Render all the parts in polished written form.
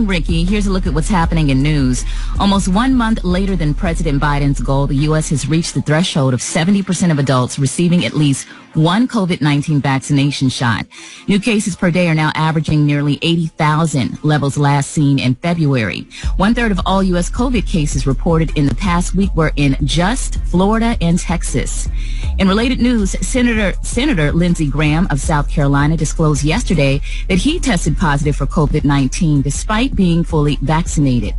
morning, Ricky. Here's a look at what's happening in news. Almost 1 month later than President Biden's goal, the U.S. has reached the threshold of 70% of adults receiving at least one COVID-19 vaccination shot. New cases per day are now averaging nearly 80,000, levels last seen in February. 1/3 of all U.S. COVID cases reported in the past week were in just Florida and Texas. In related news, Senator Lindsey Graham of South Carolina disclosed yesterday that he tested positive for COVID-19 despite being fully vaccinated.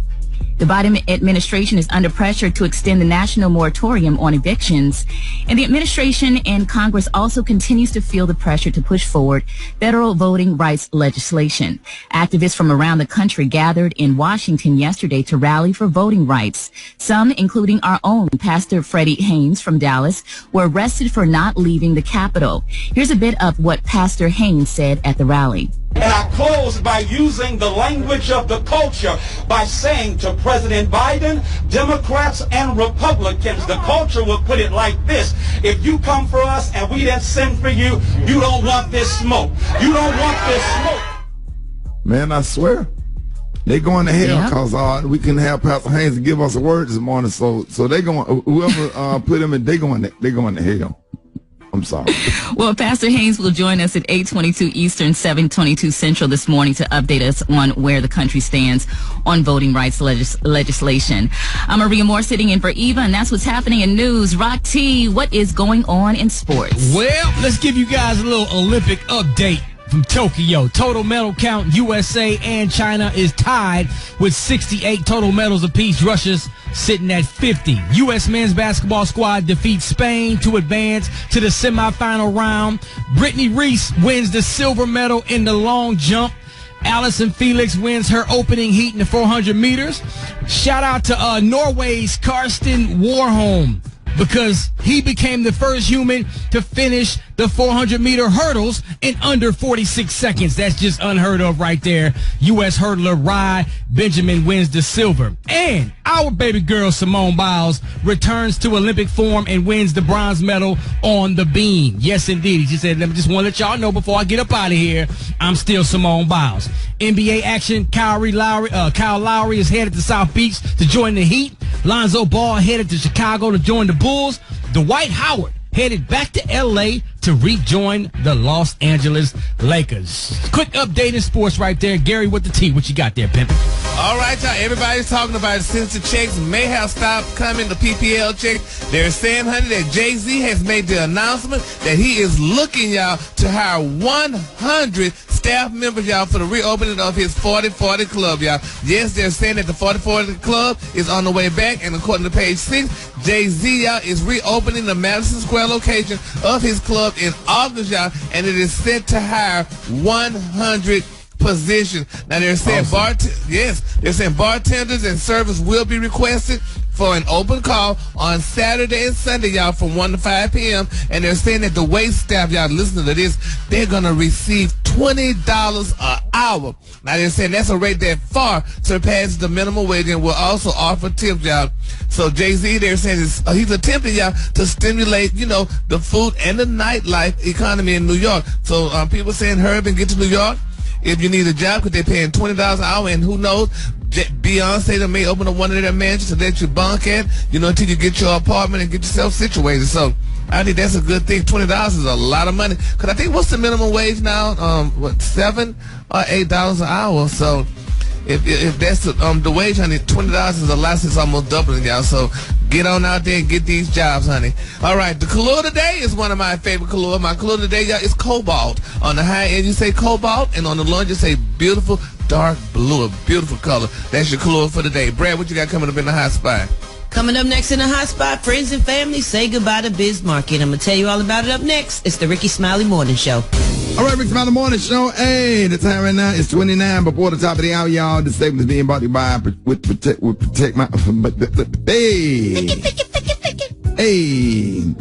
The Biden administration is under pressure to extend the national moratorium on evictions, and the administration and Congress also continues to feel the pressure to push forward federal voting rights legislation. Activists from around the country gathered in Washington yesterday to rally for voting rights. Some, including our own Pastor Freddie Haynes from Dallas, were arrested for not leaving the Capitol. Here's a bit of what Pastor Haynes said at the rally. And I close by using the language of the culture by saying to President Biden, Democrats and Republicans, the culture will put it like this: if you come for us and we didn't send for you, you don't want this smoke. You don't want this smoke. Man, I swear, they going to hell because we can have Pastor Haynes give us a word this morning. So they going, whoever put him in, they going to hell. I'm sorry. Well, Pastor Haynes will join us at 8:22 Eastern, 7:22 Central this morning to update us on where the country stands on voting rights legislation. I'm Maria Moore sitting in for Eva, and that's what's happening in news. Rock T, what is going on in sports? Well, let's give you guys a little Olympic update from Tokyo. Total medal count, USA and China is tied with 68 total medals apiece. Russia's sitting at 50. U.S. men's basketball squad defeats Spain to advance to the semifinal round. Brittany Reese wins the silver medal in the long jump. Allison Felix wins her opening heat in the 400 meters. Shout out to Norway's Karsten Warholm, because he became the first human to finish the 400-meter hurdles in under 46 seconds. That's just unheard of right there. U.S. hurdler Rye Benjamin wins the silver. And our baby girl Simone Biles returns to Olympic form and wins the bronze medal on the beam. Yes, indeed. She said, let me just want to let y'all know before I get up out of here, I'm still Simone Biles. NBA action, Kyle Lowry is headed to South Beach to join the Heat. Lonzo Ball headed to Chicago to join the Bulls. Dwight Howard headed back to L.A. to rejoin the Los Angeles Lakers. Quick update in sports right there. Gary with the T. What you got there, pimp? All right, y'all. Everybody's talking about it since the checks may have stopped coming, the PPL check. They're saying, honey, that Jay-Z has made the announcement that he is looking, y'all, to hire 100 staff members, y'all, for the reopening of his 40-40 club, y'all. Yes, they're saying that the 40-40 club is on the way back, and according to page 6, Jay-Z, y'all, is reopening the Madison Square location of his club in August, y'all, and it is set to hire 100 positions. Now they're saying they're saying bartenders and servers will be requested for an open call on Saturday and Sunday, y'all, from 1 to 5 p.m. And they're saying that the wait staff, y'all, listen to this, they're going to receive $20 an hour. Now they're saying that's a rate that far surpasses the minimum wage and will also offer tips, y'all. So Jay-Z, they're saying he's attempting, y'all, to stimulate, the food and the nightlife economy in New York. So people saying hurry up and get to New York if you need a job, because they're paying $20 an hour, and who knows, Beyonce may open up one of their mansions to let you bunk at, until you get your apartment and get yourself situated. So I think that's a good thing. $20 is a lot of money. Because I think, what's the minimum wage now? $7 or $8 an hour. So if that's the wage, honey, $20 is a lot. It's almost doubling, y'all. So get on out there and get these jobs, honey. All right, the color today is one of my favorite colors. My color today, y'all, is cobalt. On the high end, you say cobalt, and on the low end, you say beautiful dark blue, a beautiful color. That's your color for today. Brad, what you got coming up in the hot spot? Coming up next in the hot spot, friends and family say goodbye to Biz Market. I'm going to tell you all about it up next. It's the Ricky Smiley Morning Show. All right, Ricky Smiley Morning Show. Hey, the time right now is 29 before the top of the hour, y'all. This segment is being brought to you by Protect My...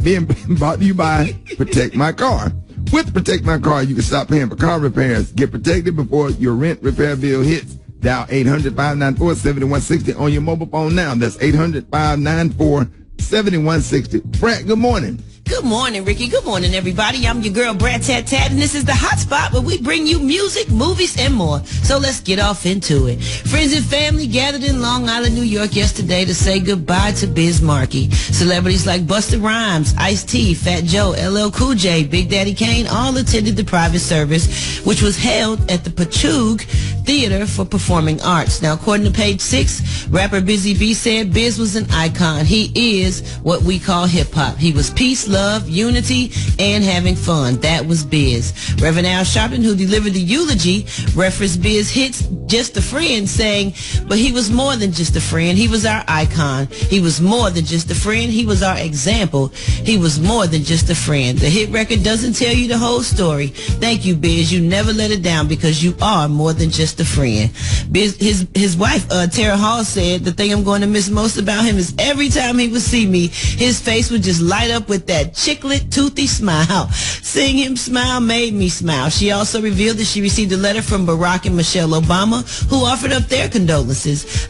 being brought to you by Protect My Car. With Protect My Car, you can stop paying for car repairs. Get protected before your rent repair bill hits. Dial 800-594-7160 on your mobile phone now. That's 800-594-7160. Brad, good morning. Good Good morning, Ricky. Good morning, everybody. I'm your girl, Brad Tat Tat, and this is the Hot Spot where we bring you music, movies, and more. So let's get off into it. Friends and family gathered in Long Island, New York yesterday to say goodbye to Biz Markie. Celebrities like Busta Rhymes, Ice-T, Fat Joe, LL Cool J, Big Daddy Kane all attended the private service, which was held at the Pachogue Theater for Performing Arts. Now, according to page 6, rapper Busy B said Biz was an icon. He is what we call hip-hop. He was peace, love, unity, and having fun. That was Biz. Reverend Al Sharpton, who delivered the eulogy, referenced Biz hits Just a Friend, saying, but he was more than just a friend. He was our icon. He was more than just a friend. He was our example. He was more than just a friend. The hit record doesn't tell you the whole story. Thank you, Biz. You never let it down because you are more than just a friend. Biz, his wife, Tara Hall, said, the thing I'm going to miss most about him is every time he would see me, his face would just light up with that chiclet, toothy smile. Seeing him smile made me smile. She also revealed that she received a letter from Barack and Michelle Obama, who offered up their condolences.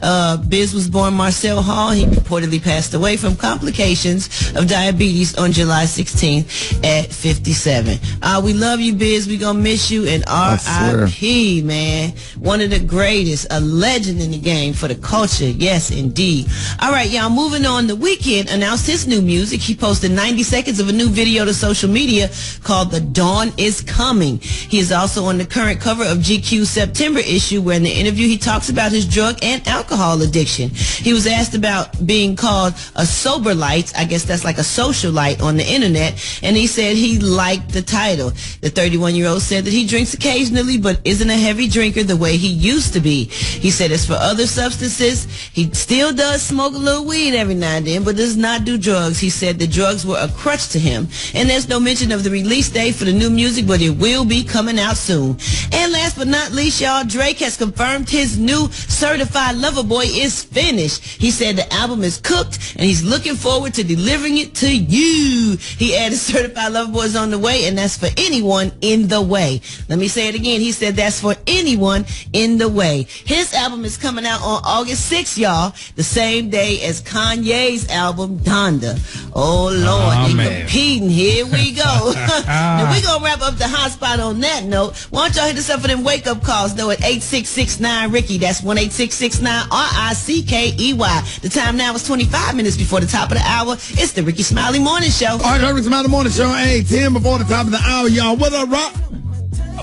Biz was born Marcel Hall. He reportedly passed away from complications of diabetes on July 16th at 57. We love you, Biz. We gonna miss you, and R.I.P., man. One of the greatest, a legend in the game for the culture. Yes, indeed. All right, y'all, moving on. The Weeknd announced his new music. He posted 90 seconds of a new video to social media called The Dawn Is Coming. He is also on the current cover of GQ's September issue, where in the interview he talks about his drug and alcohol addiction. He was asked about being called a sober light. I guess that's like a socialite on the internet, and he said he liked the title. The 31-year-old said that he drinks occasionally but isn't a heavy drinker the way he used to be. He said as for other substances, he still does smoke a little weed every now and then, but does not do drugs. He said the drugs were a crutch to him. And there's no mention of the release date for the new music, but it will be coming out soon. And last but not least, y'all, Drake has confirmed his new Certified Lover Boy is finished. He said the album is cooked and he's looking forward to delivering it to you. He added Certified Lover Boy is on the way, and that's for anyone in the way. Let me say it again. He said that's for anyone in the way. His album is coming out on August 6th, y'all, the same day as Kanye's album, Donda. Oh, Lord, they competing. Here we go. Now, we're going to wrap up the hot spot on that note. Why don't y'all hit us up for them wake-up calls, though, at 866-9-RICKY. That's 1-866-9-RICKEY. The time now is 25 minutes before the top of the hour. It's the Ricky Smiley Morning Show. All right, Ricky Smiley Morning Show, 8:10 before the top of the hour, y'all. What up, Rock?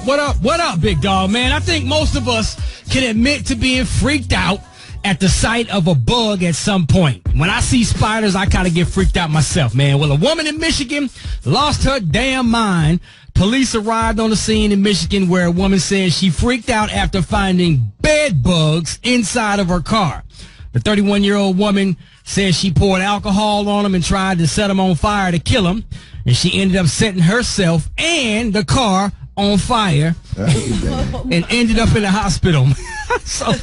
What up, big dog, man? I think most of us can admit to being freaked out at the sight of a bug at some point. When I see spiders, I kind of get freaked out myself, man. Well, a woman in Michigan lost her damn mind. Police arrived on the scene in Michigan where a woman says she freaked out after finding bed bugs inside of her car. The 31-year-old woman says she poured alcohol on them and tried to set them on fire to kill them. And she ended up setting herself and the car on fire and ended up in the hospital. So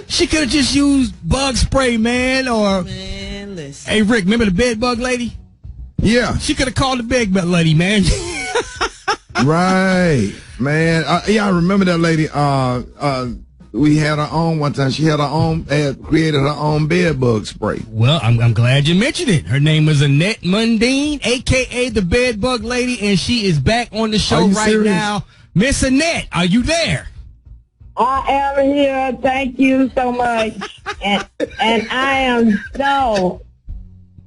she could have just used bug spray, man, or... Man, listen. Hey, Rick, remember the bed bug lady? Yeah. She could have called the bed bug lady, man. Right, man. I remember that lady. We had her own one time. She had created her own bed bug spray. Well, I'm glad you mentioned it. Her name is Annette Mundine, a.k.a. the bed bug lady, and she is back on the show right serious? Now. Miss Annette, are you there? I am here. Thank you so much. and I am so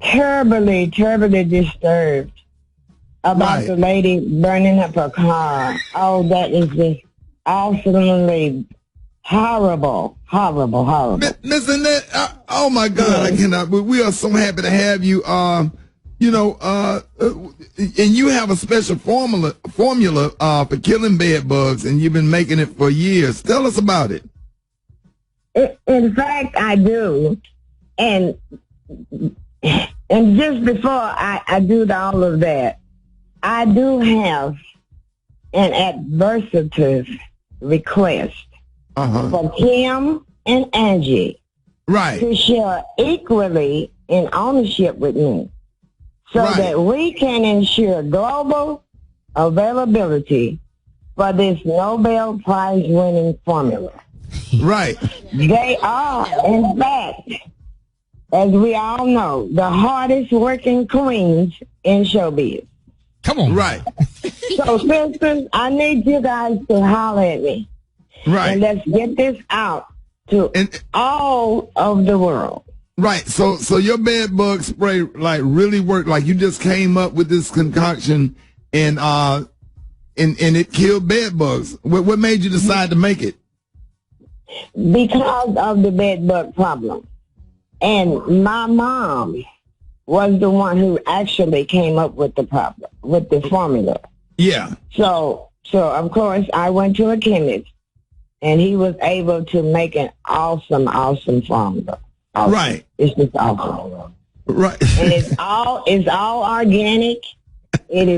terribly disturbed about the lady burning up her car. Oh, that is just absolutely horrible. Miss Annette, oh my God, I cannot. We are so happy to have you. And you have a special formula for killing bed bugs, and you've been making it for years. Tell us about it. In fact, I do. And just before I do all of that, I do have an adversative request for Kim and Angie to share equally in ownership with me so that we can ensure global availability for this Nobel Prize winning formula. Right. They are, in fact, as we all know, the hardest working queens in showbiz. Come on. Right. So, sisters, I need you guys to holler at me. Right. And let's get this out to all of the world. Right. So your bed bug spray like really worked. Like you just came up with this concoction and it killed bed bugs. What made you decide to make it? Because of the bed bug problem. And my mom was the one who actually came up with the problem, with the formula. Yeah. So of course, I went to a chemist, and he was able to make an awesome formula. Awesome. Right. It's just awesome. Right. And it's all organic. It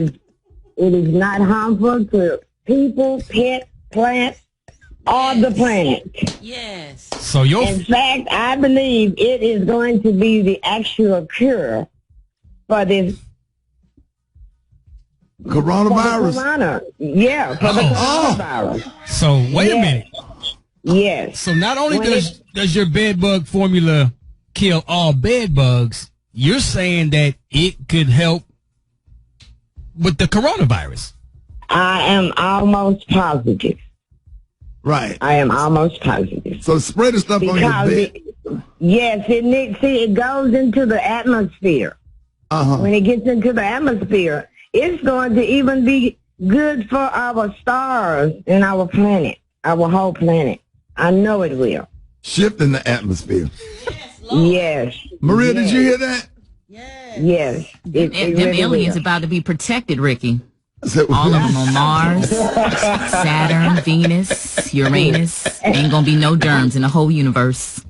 is not harmful to people, pets, plants, or the planet. Yes. So in fact, I believe it is going to be the actual cure for this coronavirus. For the coronavirus. So wait a minute. Yes. So not only does your bed bug formula kill all bed bugs, you're saying that it could help with the coronavirus. I am almost positive. Right. I am almost positive. So spray the stuff on your bed. It goes into the atmosphere. When it gets into the atmosphere, it's going to even be good for our stars and our planet, our whole planet. I know it will. Shifting the atmosphere. Yes. Maria, did you hear that? Yes. Them really aliens will. about to be protected, Ricky. All of them on Mars, Saturn, Venus, Uranus. Ain't gonna be no germs in the whole universe.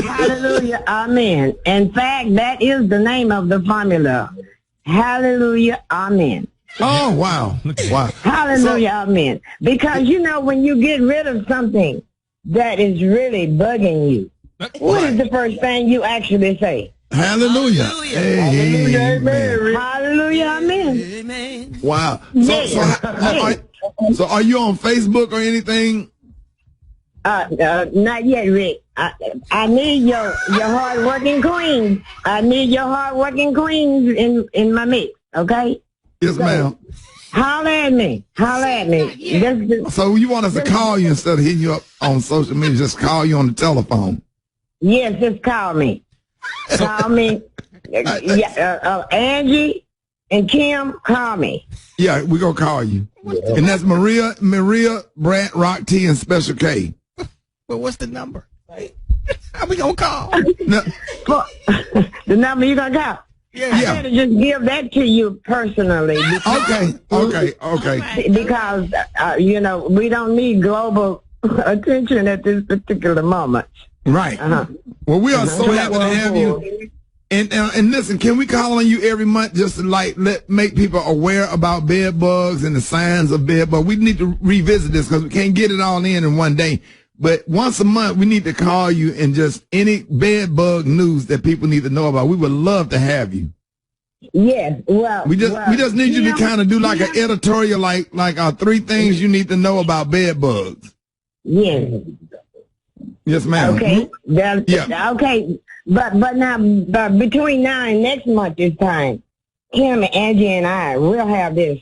Hallelujah, amen. In fact, that is the name of the formula. Hallelujah, amen. Oh, wow. Wow. Hallelujah, amen. Because, when you get rid of something that is really bugging you, what is the first thing you actually say? Hallelujah. Hallelujah, amen. Hallelujah, amen. Amen. Wow. So are you on Facebook or anything? Not yet, Rick. I need your hard-working queens. I need your hard-working queens in my mix, okay? Yes, ma'am. Holler at me. So you want us to call you instead of hitting you up on social media, just call you on the telephone? Yes, just call me. Call me. Angie and Kim, call me. Yeah, we're going to call you. And that's Maria, Brad, Rock T, and Special K. Well, what's the number? How we going to call? No. The number you going to call? I better just give that to you personally. Okay. Because, we don't need global attention at this particular moment. Right. Well, we are so happy to have you. And listen, can we call on you every month just to make people aware about bed bugs and the signs of bed bugs? We need to revisit this because we can't get it all in one day. But once a month, we need to call you and just any bed bug news that people need to know about. We would love to have you. Yes, well, we just need you to kind of do like an editorial, like 3 things you need to know about bed bugs. Yes. Yes, ma'am. Okay. Okay. But between now and next month this time, Kim and Angie and I will have this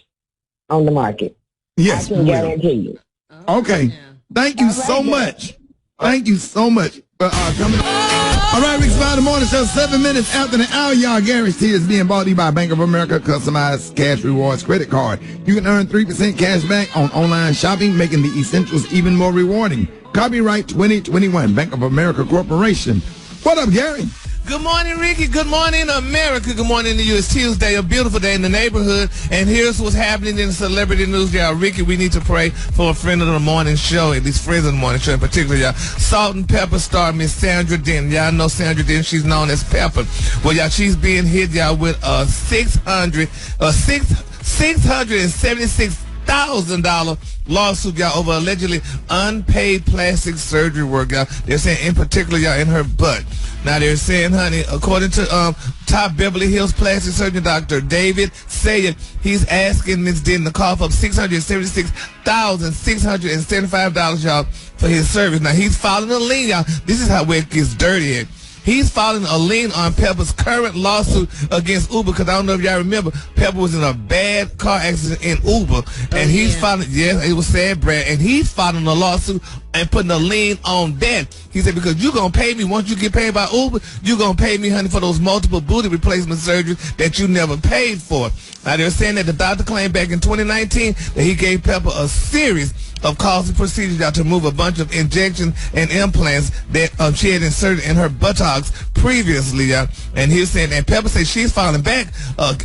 on the market. Yes, I can guarantee you. Okay. Thank you so much. Thank you so much for coming. All right, Rick's Friday Morning Show, 7 minutes after the hour. Y'all guarantee is being bought to you by Bank of America Customized Cash Rewards Credit Card. You can earn 3% cash back on online shopping, making the essentials even more rewarding. Copyright 2021, Bank of America Corporation. What up, Gary? Good morning, Ricky. Good morning, America. Good morning to you. It's Tuesday, a beautiful day in the neighborhood. And here's what's happening in celebrity news, y'all. Ricky, we need to pray for a friend of the morning show, at least friends of the morning show in particular, y'all. Salt and Pepper star Miss Sandra Denton. Y'all know Sandra Denton. She's known as Pepper. Well, y'all, she's being hit, y'all, with a $676,000 lawsuit, y'all, over allegedly unpaid plastic surgery work, y'all. They're saying in particular, y'all, in her butt. Now they're saying, honey, according to top Beverly Hills plastic surgeon Dr. David Sayer, he's asking Ms. Denton to cough up $676,675, y'all, for his service. Now he's filing a lien, y'all. This is how it gets dirty. he's filing a lien on Pepper's current lawsuit against Uber, because I don't know if y'all remember, Pepper was in a bad car accident in Uber, and he's filing, yes, it was sad, Brad, and he's filing a lawsuit and putting a lien on that. He said, because you're going to pay me, once you get paid by Uber, you're going to pay me, honey, for those multiple booty replacement surgeries that you never paid for. Now, they're saying that the doctor claimed back in 2019 that he gave Pepper a series of costly procedures to remove a bunch of injections and implants that she had inserted in her buttocks previously. And he's saying, and Pepper said she's filing back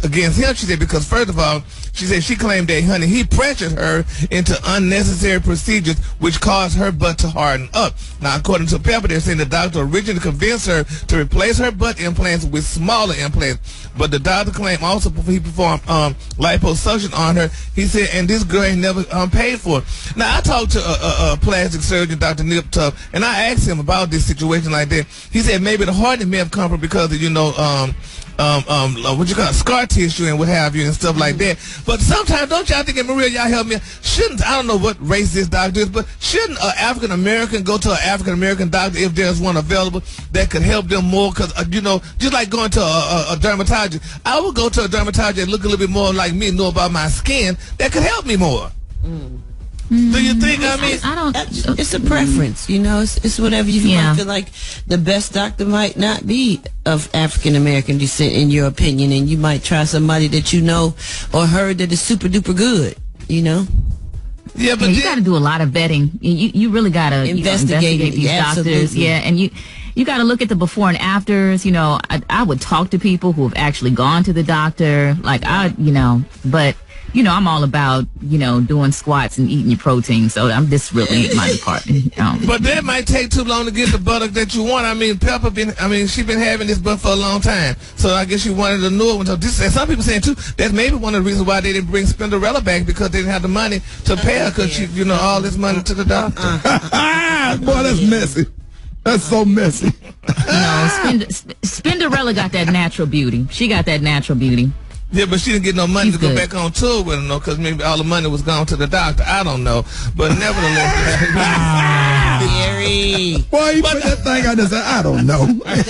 against him. She said, because first of all, she said she claimed that, honey, he pressured her into unnecessary procedures which caused her butt to harden up. Now, according to Pepper, they're saying the doctor originally convinced her to replace her butt implants with smaller implants. But the doctor claimed also he performed liposuction on her. He said, and this girl ain't never paid for it. Now, I talked to a plastic surgeon, Dr. Nip Tubb, and I asked him about this situation like that. He said maybe the hardening may have come from because of, what you call it, scar tissue and what have you and stuff like that. But sometimes, don't y'all think, and Maria, y'all help me, I don't know what race this doctor is, but shouldn't an African American go to an African American doctor if there's one available that could help them more? Because, just like going to a dermatologist, I would go to a dermatologist and look a little bit more like me, know about my skin, that could help me more. Do you think? I mean, I don't. It's a preference, It's whatever you might feel like. The best doctor might not be of African American descent, in your opinion, and you might try somebody that you know or heard that is super duper good. Yeah, but you got to do a lot of vetting. You really got to investigate these doctors. Yeah, and you got to look at the before and afters. I would talk to people who have actually gone to the doctor, but. I'm all about, doing squats and eating your protein, so this really ain't my department. But that might take too long to get the buttock that you want. I mean, Pepper she been having this butt for a long time, so I guess she wanted a newer one. So and some people saying too, that's maybe one of the reasons why they didn't bring Spinderella back, because they didn't have the money to pay her, because she, all this money to the doctor. Boy, that's messy. That's so messy. Spinderella got that natural beauty. She got that natural beauty. Yeah, but she didn't get no money to go back on tour with him, because maybe all the money was gone to the doctor. I don't know. But nevertheless. Gary. Boy, you put that thing out there and say, I don't know. I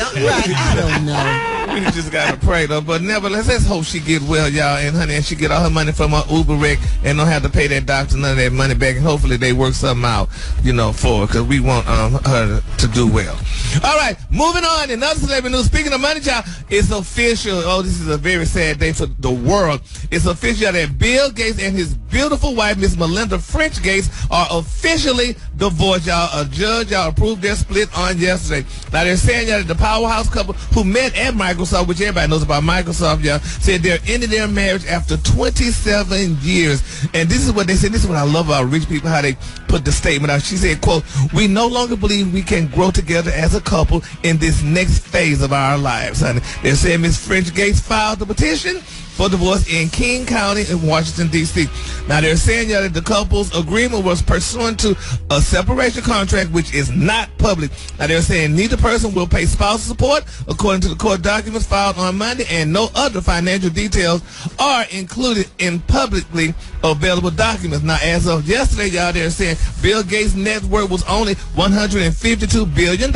don't know. We just got to pray, though. But nevertheless, let's hope she get well, y'all. And, honey, and she get all her money from her Uber wreck and don't have to pay that doctor none of that money back. And hopefully they work something out, for her, because we want her to do well. All right, moving on. Another celebrity news. Speaking of money, y'all, it's official. Oh, this is a very sad day for the world. It's official that Bill Gates and his beautiful wife, Miss Melinda French Gates, are officially divorced, y'all. A judge, y'all, approved their split on yesterday. Now, they're saying, y'all, that the powerhouse couple who met at Microsoft, which everybody knows about Microsoft, y'all, said they're ending their marriage after 27 years. And this is what they said. This is what I love about rich people, how they put the statement out. She said, quote, "We no longer believe we can grow together as a couple in this next phase of our lives," honey. They're saying Miss French Gates filed the petition for divorce in King County in Washington, D.C. Now, they're saying that the couple's agreement was pursuant to a separation contract, which is not public. Now, they're saying neither person will pay spousal support, according to the court documents filed on Monday, and no other financial details are included in publicly available documents. Now, as of yesterday, y'all, they're saying Bill Gates' net worth was only $152 billion,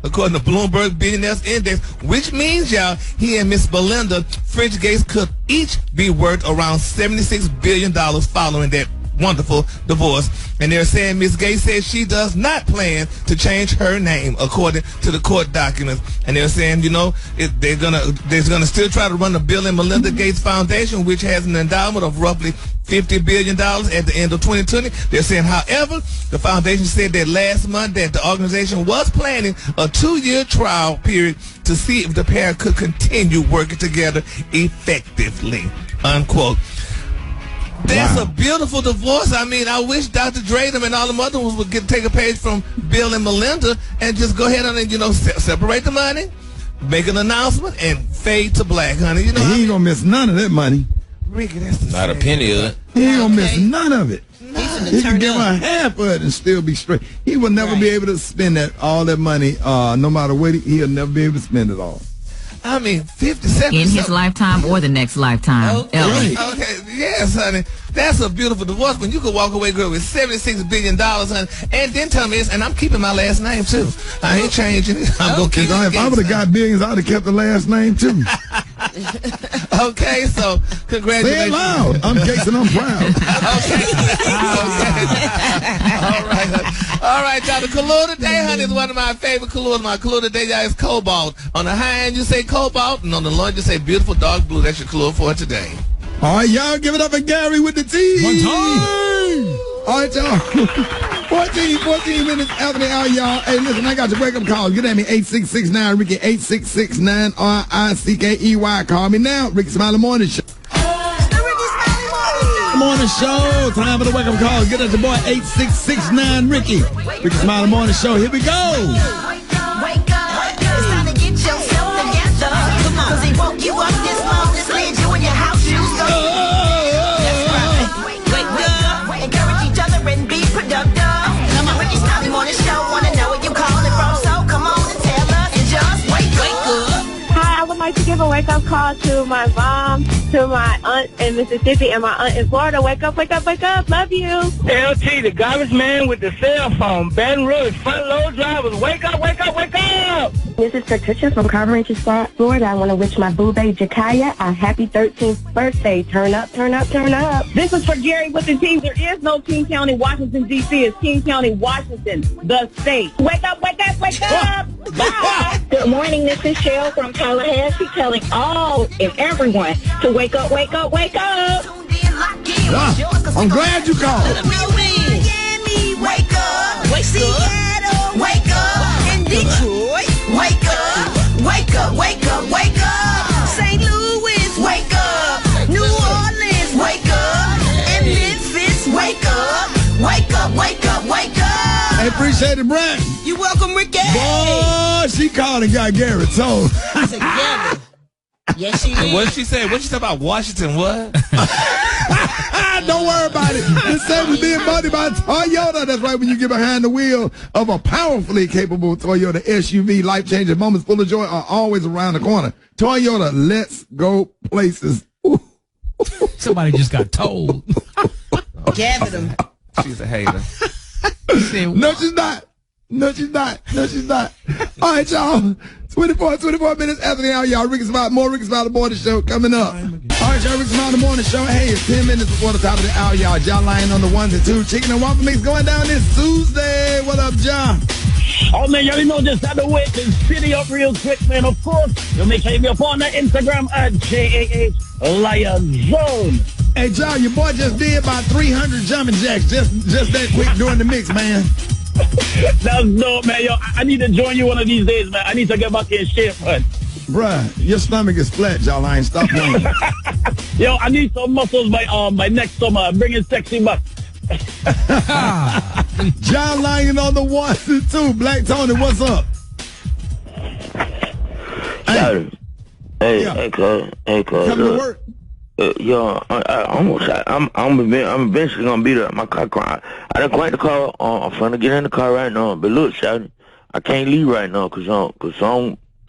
according to Bloomberg Billionaires Index, which means, y'all, he and Miss Melinda French Gates could each be worth around $76 billion following that wonderful divorce. And they're saying Miss Gates says she does not plan to change her name, according to the court documents. And they're saying, they're gonna still try to run the Bill and Melinda Gates Foundation, which has an endowment of roughly $50 billion at the end of 2020. They're saying, however, the foundation said that last month that the organization was planning a 2-year trial period to see if the pair could continue working together effectively, unquote. That's a beautiful divorce. I mean, I wish Dr. Dradum and all the other ones would take a page from Bill and Melinda and just go ahead and, separate the money, make an announcement, and fade to black, honey. He ain't gonna miss none of that money. Ricky, that's not a penny of it. He ain't gonna miss none of it. He can give her half of it and still be straight. He will never be able to spend all that money, no matter what. He'll never be able to spend it all. I mean, 57 in his lifetime or the next lifetime. Okay. Yes, honey. That's a beautiful divorce when you could walk away, girl, with $76 billion, honey, and then tell me this, and I'm keeping my last name, too. I ain't changing it. I'm going to keep it. If I would have got billions, I would have kept the last name, too. Okay, so congratulations. Say it loud. I'm Gates and I'm proud. Okay. All right, y'all. The color today, honey, is one of my favorite colors. My color today, y'all, is cobalt. On the high end, you say cobalt, and on the low end, you say beautiful dark blue. That's your color for today. All right, y'all, give it up for Gary with the T. One time. All right, y'all. 14 minutes after the hour, y'all. Hey, listen, I got your wake-up call. Get at me, 8669-RICKY, 8669-RICKEY. Call me now. Ricky Smiley Morning Show. Morning Show. Time for the wake-up call. Get at the boy, 8669-RICKY. Ricky Smiley Morning Show. Here we go. Wake up. It's time to get yourself together. Come on. Cause he woke you up this morning, slid you in your house shoes. That's right. Wake up. Encourage each other and be productive. Come on. Ricky Smiley Morning Show. Wanna know where you calling from, so come on and tell us and just wake up. Hi, I would like to give a wake-up call to my mom, to my aunt in Mississippi, and my aunt in Florida. Wake up, wake up, wake up. Love you. LT, the garbage man with the cell phone. Baton Rouge, front load drivers. Wake up, wake up, wake up. This is Patricia from Carver Ranch, Florida. I want to wish my boo babe Jakaya a happy 13th birthday. Turn up, turn up, turn up. This is for Gary with the team. There is no King County, Washington, D.C. It's King County, Washington, the state. Wake up, wake up, wake up. Bye. Good morning. This is Cheryl from Tallahassee telling all and everyone to wake up, wake up, wake up. I'm glad you called. Miami, wake up. Seattle, wake up. In Detroit, wake up. Wake up, wake up, wake up. St. Louis, wake up. New Orleans, wake up. And Memphis, wake up. Wake up, wake up, wake up. I appreciate it, Brent. You welcome, Ricky. Boy, she called and got Gary told. Together. Yes, she did. What did she say? What did she say about Washington? What? Don't worry about it. This segment being brought to you by Toyota. That's right, when you get behind the wheel of a powerfully capable Toyota SUV, life-changing moments full of joy are always around the corner. Toyota, let's go places. Somebody just got told. Gathered them. She's a hater. No, she's not. No, she's not. No, she's not. All right, y'all. 24 minutes after the hour, y'all. Ricky Smiley, more Ricky Smiley Morning Show coming up. All right, y'all. Ricky Smiley Morning Show. Hey, it's 10 minutes before the top of the hour, y'all. John lying on the ones and twos. Chicken and waffle mix going down this Tuesday. What up, John? Oh, man, y'all know just how to wake this city up real quick, man. Of course, you'll make sure you be up on that Instagram at JAH Lion Zone. Hey, John, your boy just did about 300 jumping jacks just that quick during the mix, man. That's dope, man. Yo, I need to join you one of these days, man. I need to get back in shape, man. Bruh, your stomach is flat, y'all. I ain't stop playing. Yo, I need some muscles by next summer. Bring it sexy back. John Lyon on the 1 and 2. Black Tony, what's up? Hey, hey, cuz. Come to work. Yo, I'm eventually gonna be there. My car crying. I done cranked the car. I'm finna get in the car right now. But look, Shawty, I can't leave right now because I'm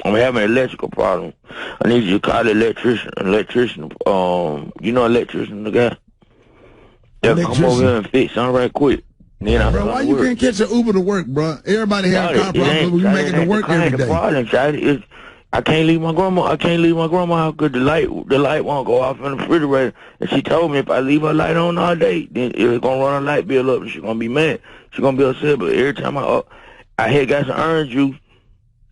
having an electrical problem. I need you to call the electrician. You know electrician, the guy. Yeah, come over here and fix something right quick. Then bro, why you can't catch an Uber to work, bro? Everybody have car problems. We making it work every day. The problem, Shawty, I can't leave my grandma. I can't leave my grandma house because the light won't go off in the refrigerator. And she told me if I leave her light on all day, then it's gonna run a light bill up, and she's gonna be mad. She's gonna be upset. But every time I had got some orange juice.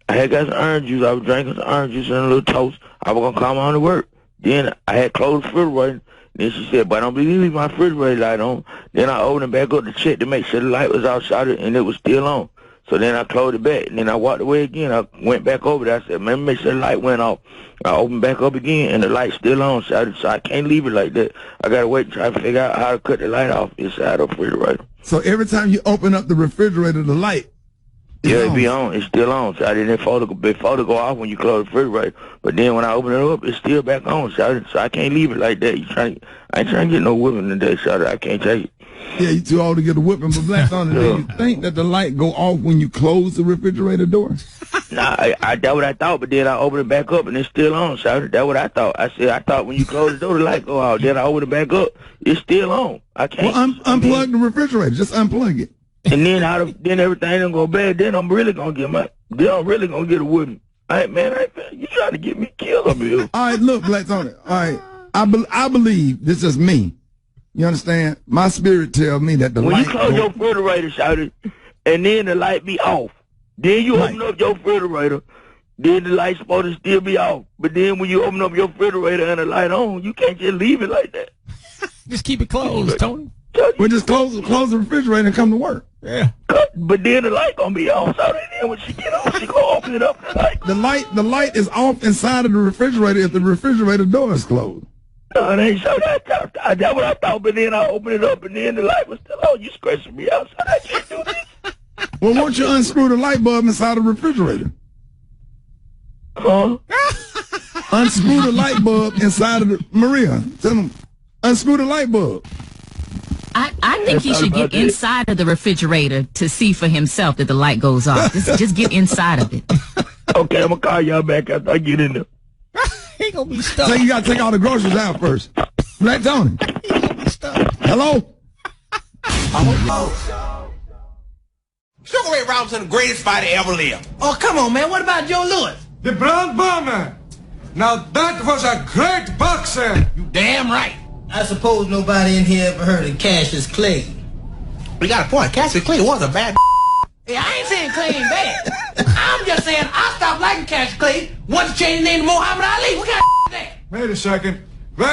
I was drinking some orange juice and a little toast. I was gonna come on to work. Then I had closed the refrigerator. Then she said, "But I don't believe my refrigerator light on." Then I opened it back up to check to make sure the light was outside and it was still on. So then I closed it back, and then I walked away again. I went back over there. I said, "Man, make sure the light went off." I opened back up again, and the light's still on. So I can't leave it like that. I got to wait and try to figure out how to cut the light off inside the refrigerator. So every time you open up the refrigerator, the light it be on. It's still on. So I didn't before to go off when you close the refrigerator. But then when I open it up, it's still back on. So I can't leave it like that. I ain't trying to get no whipping today, so I can't take it. Yeah, you too old to get a whipping, but Black Thunder, do you think that the light go off when you close the refrigerator door? Nah, that's what I thought, but then I opened it back up and it's still on, Shawty. That's what I thought. I thought when you close the door, the light go out. Then I open it back up, it's still on. I can't. Well, unplug the refrigerator. Just unplug it. And then then everything don't go bad. Then I'm really gonna get it with me. You trying to get me killed up here. All right, look, Black Tony. All right, I believe this is me. You understand? My spirit tells me that the when light. When you close your refrigerator, Shawty, and then the light be off. Then you open up your refrigerator, then the light's supposed to still be off. But then when you open up your refrigerator and the light on, you can't just leave it like that. Just keep it closed, Tony. We just close the refrigerator and come to work. Yeah. But then the light gonna be on, so then when she get on, she gonna open it up. The light is off inside of the refrigerator if the refrigerator door is closed. No, it ain't so. That's what I thought, but then I opened it up and then the light was still on. You scratching me out, so I can't do this. Well, won't you unscrew the light bulb inside the refrigerator? Huh? Unscrew the light bulb inside of the... Maria, tell them, unscrew the light bulb. I think he should get inside of the refrigerator to see for himself that the light goes off. Just get inside of it. Okay, I'm going to call y'all back after I get in there. He going to be stuck. So you got to take all the groceries out first. Black Tony. He going to be stuck. Hello? Sugar Ray Robinson, the greatest fighter ever lived. Oh, come on, man. What about Joe Louis? The Brown Bomber. Now that was a great boxer. You damn right. I suppose nobody in here ever heard of Cassius Clay. We got a point. Cassius Clay was a bad. Yeah, I ain't saying Clay ain't bad. I'm just saying I stopped liking Cassius Clay once he changed his name to Muhammad Ali. What kind of that? Wait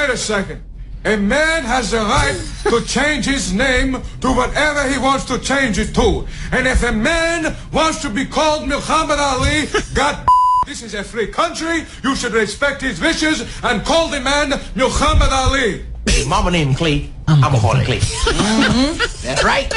a second. A man has the right to change his name to whatever he wants to change it to. And if a man wants to be called Muhammad Ali, God, this is a free country. You should respect his wishes and call the man Muhammad Ali. Hey, mama named him Clay. I'm gonna call him Clay. That's right.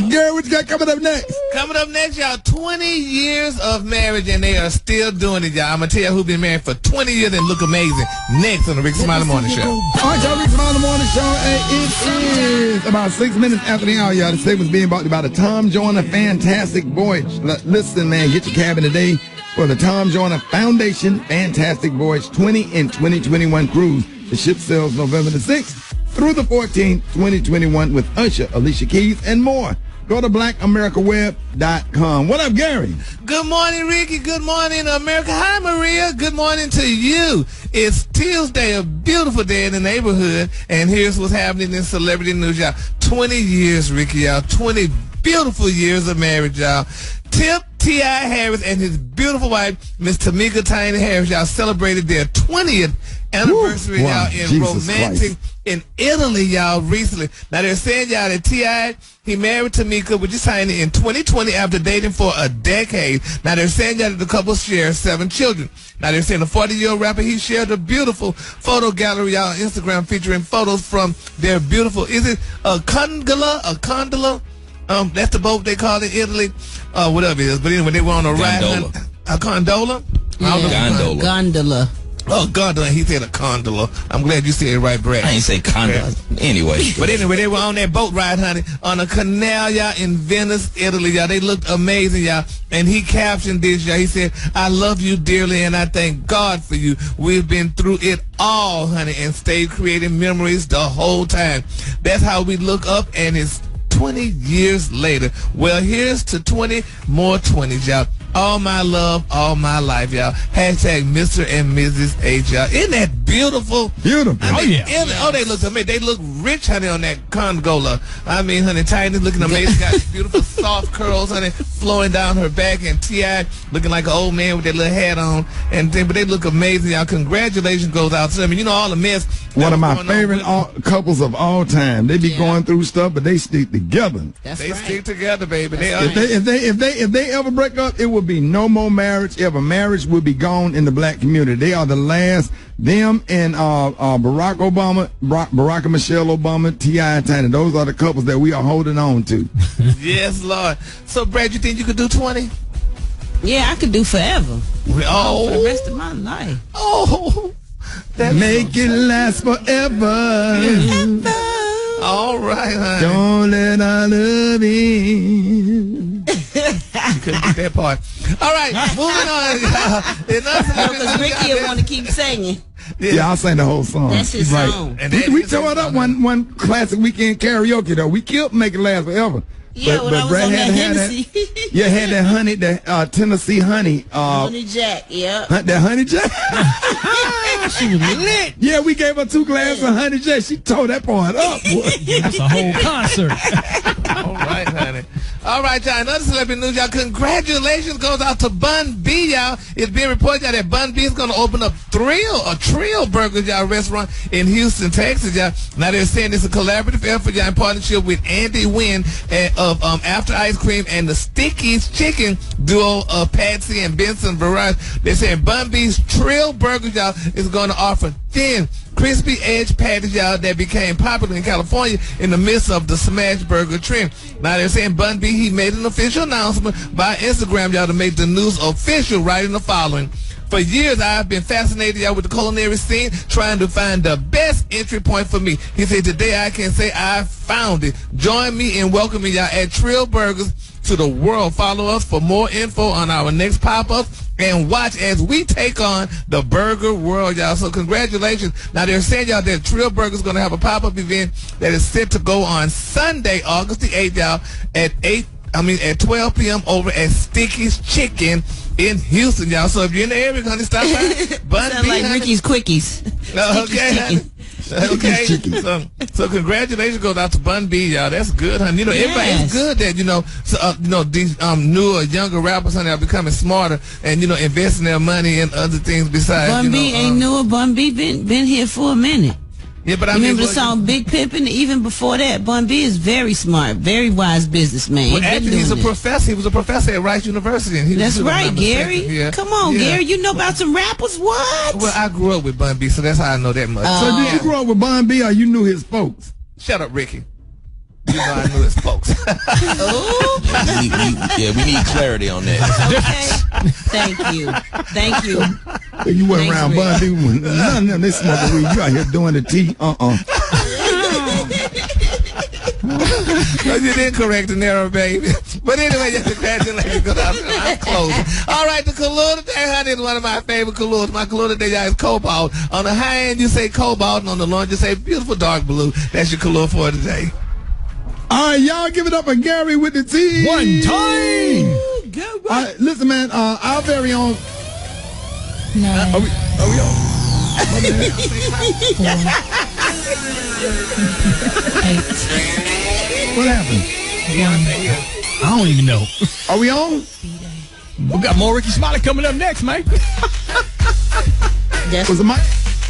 Gary, what you got coming up next? Coming up next, y'all, 20 years of marriage, and they are still doing it, y'all. I'm going to tell you who's been married for 20 years and look amazing. Next on the Rick Smiley Morning Show. All right, y'all, Rick Smiley Morning Show. It is about 6 minutes after the hour, y'all. The segment's being brought to you by the Tom Joyner Fantastic Voyage. Listen, man, get your cabin today for the Tom Joyner Foundation Fantastic Voyage 20 and 2021 cruise. The ship sails November the 6th through the 14th, 2021 with Usher, Alicia Keys, and more. Go to blackamericaweb.com. What up, Gary? Good morning, Ricky. Good morning, America. Hi, Maria. Good morning to you. It's Tuesday, a beautiful day in the neighborhood, and here's what's happening in celebrity news, y'all. 20 years, Ricky, y'all. 20 beautiful years of marriage, y'all. Tip T.I. Harris and his beautiful wife, Miss Tamika Tiny Harris, y'all celebrated their 20th anniversary, y'all, in romantic in Italy, y'all, recently. Now, they're saying, y'all, that T.I., he married Tamika, which is Tiny, in 2020 after dating for a decade. Now, they're saying, y'all, that the couple shares 7 children. Now, they're saying the 40-year-old rapper, he shared a beautiful photo gallery, y'all, on Instagram featuring photos from their beautiful, is it a gondola? A gondola? That's the boat they call it in Italy, whatever it is. But anyway, they were on a ride. A gondola? Yeah, gondola. Oh, gondola. He said a gondola. I'm glad you said it right, Brett. I ain't say gondola. Anyway. But anyway, they were on that boat ride, honey, on a canal, y'all, in Venice, Italy, y'all. They looked amazing, y'all. And he captioned this, y'all. He said, I love you dearly, and I thank God for you. We've been through it all, honey, and stayed creating memories the whole time. That's how we look up, and it's 20 years later. Well, here's to 20 more 20s, y'all. All my love, all my life, y'all. Hashtag Mr. and Mrs. H, y'all. Isn't that beautiful? Beautiful. I mean, they look amazing. They look rich, honey, on that gondola. I mean, honey, Tiny looking amazing. Got beautiful soft curls, honey, flowing down her back, and T.I. looking like an old man with that little hat on. But they look amazing, y'all. Congratulations goes out to them. You know, all the mess. One of my favorite couples of all time. They be going through stuff, but they stick together. They stick together, baby. If they ever break up, it will be no more marriage ever. Marriage will be gone in the black community. They are the last. Them and Barack Obama, Barack and Michelle Obama, T.I. and Tiny. Those are the couples that we are holding on to. Yes, Lord. So, Brad, you think you could do 20? Yeah, I could do forever. For the rest of my life. Oh. Make it last forever. All right, honey. Don't let our love in. couldn't get that part. All right, moving on. Because Ricky will want to keep singing. Yeah, I'll sing the whole song. That's his song. And We tore it up one classic weekend karaoke though. We kept making it last forever. Yeah, when I was on that Hennessy. Yeah, had that honey, that Tennessee honey. Honey Jack, yeah. That honey Jack. She was lit. Yeah, we gave her 2 glasses of honey Jack. She tore that part up. That's a whole concert. All right, honey. All right, y'all. Another celebrity news, y'all. Congratulations goes out to Bun B, y'all. It's being reported, y'all, that Bun B is going to open up a Trill Burgers, y'all, restaurant in Houston, Texas, y'all. Now they're saying it's a collaborative effort, y'all, in partnership with Andy Wynn of After Ice Cream and the Sticky's Chicken duo of Patsy and Benson Barrage. They're saying Bun B's Trill Burgers, y'all, is going to offer thin, crispy edge patties, y'all, that became popular in California in the midst of the smash burger trend. Now they're saying Bun B, he made an official announcement by Instagram, y'all, to make the news official, writing the following. For years, I've been fascinated, y'all, with the culinary scene, trying to find the best entry point for me. He said, today I can say I found it. Join me in welcoming y'all at Trill Burgers to the world. Follow us for more info on our next pop-up and watch as we take on the burger world, y'all. So congratulations. Now they're saying, y'all, that Trill Burger is going to have a pop-up event that is set to go on Sunday, August the 8th, y'all, at 12 p.m. over at Sticky's Chicken in Houston, y'all. So if you're in the area, honey, stop by. Bun Sound B, like honey. Ricky's Quickies. Okay, honey. Okay, so congratulations goes out to Bun B, y'all. That's good, honey. You know, everybody, it's good that these newer, younger rappers, honey, are becoming smarter and investing their money in other things besides. Bun B ain't newer. Bun B been here for a minute. Yeah, but I remember the song Big Pimpin'. Even before that, Bun B is very smart, very wise businessman. Well, actually, he's a professor. He was a professor at Rice University. And that's right, Gary. Yeah. Come on, Gary. You know about some rappers? What? Well, I grew up with Bun B, so that's how I know that much. So did you grow up with Bun B, or you knew his folks? Shut up, Ricky. You know I knew his folks. we need clarity on that. Okay. Thank you. You went around Bun B when none of them, they smoking weed. You out here doing the tea. You didn't correct the narrow, baby. But anyway, just congratulations. I'm closing. All right, the color today, honey, is one of my favorite colors. My color today, y'all, is cobalt. On the high end, you say cobalt, and on the low end, you say beautiful dark blue. That's your color for today. All right, y'all give it up for Gary with the tea. One time. All right, listen, man, our very own. No. Are we on? What happened? I don't even know. Are we on? We got more Ricky Smiley coming up next, man. Was it Mike?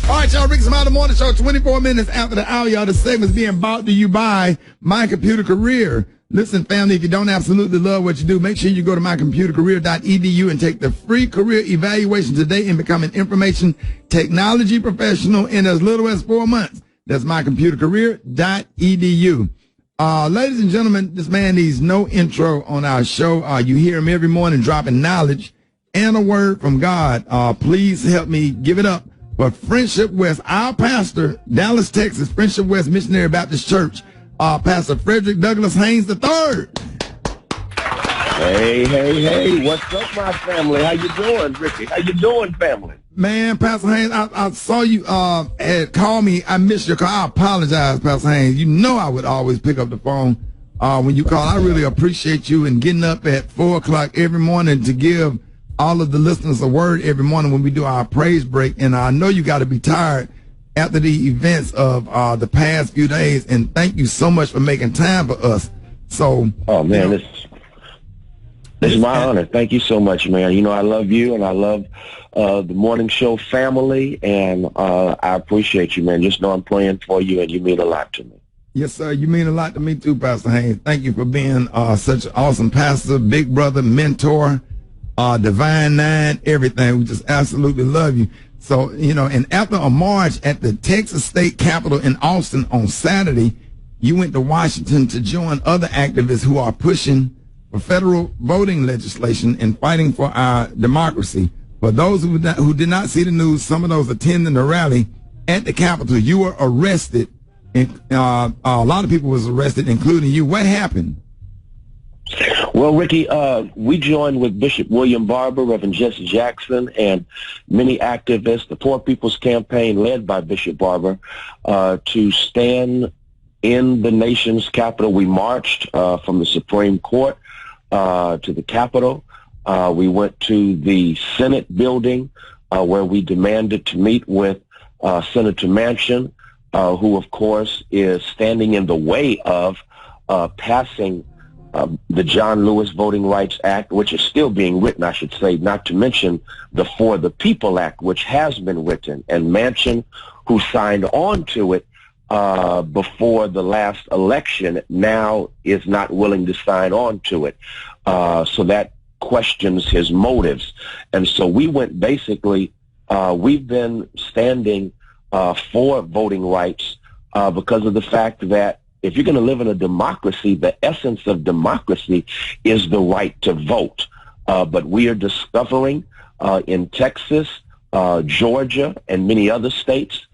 All right, y'all, Ricky Smiley Morning Show, 24 minutes after the hour, y'all. The segment's being brought to you by My Computer Career. Listen, family, if you don't absolutely love what you do, make sure you go to mycomputercareer.edu and take the free career evaluation today and become an information technology professional in as little as 4 months. That's mycomputercareer.edu. Ladies and gentlemen, this man needs no intro on our show. You hear him every morning dropping knowledge and a word from God. Please help me give it up for Friendship West, our pastor, Dallas, Texas, Friendship West Missionary Baptist Church, Pastor Frederick Douglass Haynes III. Hey, what's up, my family? How you doing, Ricky? How you doing, family? Man, Pastor Haynes, I saw you had called me. I missed your call. I apologize, Pastor Haynes. You know I would always pick up the phone when you call. I really appreciate you and getting up at 4 o'clock every morning to give all of the listeners a word every morning when we do our praise break. And I know you got to be tired after the events of the past few days. And thank you so much for making time for us. So, oh man, this is my honor. Thank you so much, man. You know, I love you and I love the morning show family, and I appreciate you, man. Just know I'm praying for you, and you mean a lot to me. Yes, sir. You mean a lot to me too, Pastor Haynes. Thank you for being such an awesome pastor, big brother, mentor, Divine Nine, everything. We just absolutely love you. So, you know, and after a march at the Texas State Capitol in Austin on Saturday, you went to Washington to join other activists who are pushing for federal voting legislation and fighting for our democracy. For those who did not see the news, some of those attending the rally at the Capitol, you were arrested. And, a lot of people was arrested, including you. What happened? Well, Ricky, we joined with Bishop William Barber, Reverend Jesse Jackson, and many activists, the Poor People's Campaign led by Bishop Barber, to stand in the nation's capital. We marched from the Supreme Court to the Capitol. We went to the Senate building where we demanded to meet with Senator Manchin, who, of course, is standing in the way of passing the John Lewis Voting Rights Act, which is still being written, I should say, not to mention the For the People Act, which has been written. And Manchin, who signed on to it before the last election, now is not willing to sign on to it. So that questions his motives. And so we went basically, we've been standing for voting rights because of the fact that if you're going to live in a democracy, the essence of democracy is the right to vote. But we are discovering in Texas, Georgia, and many other states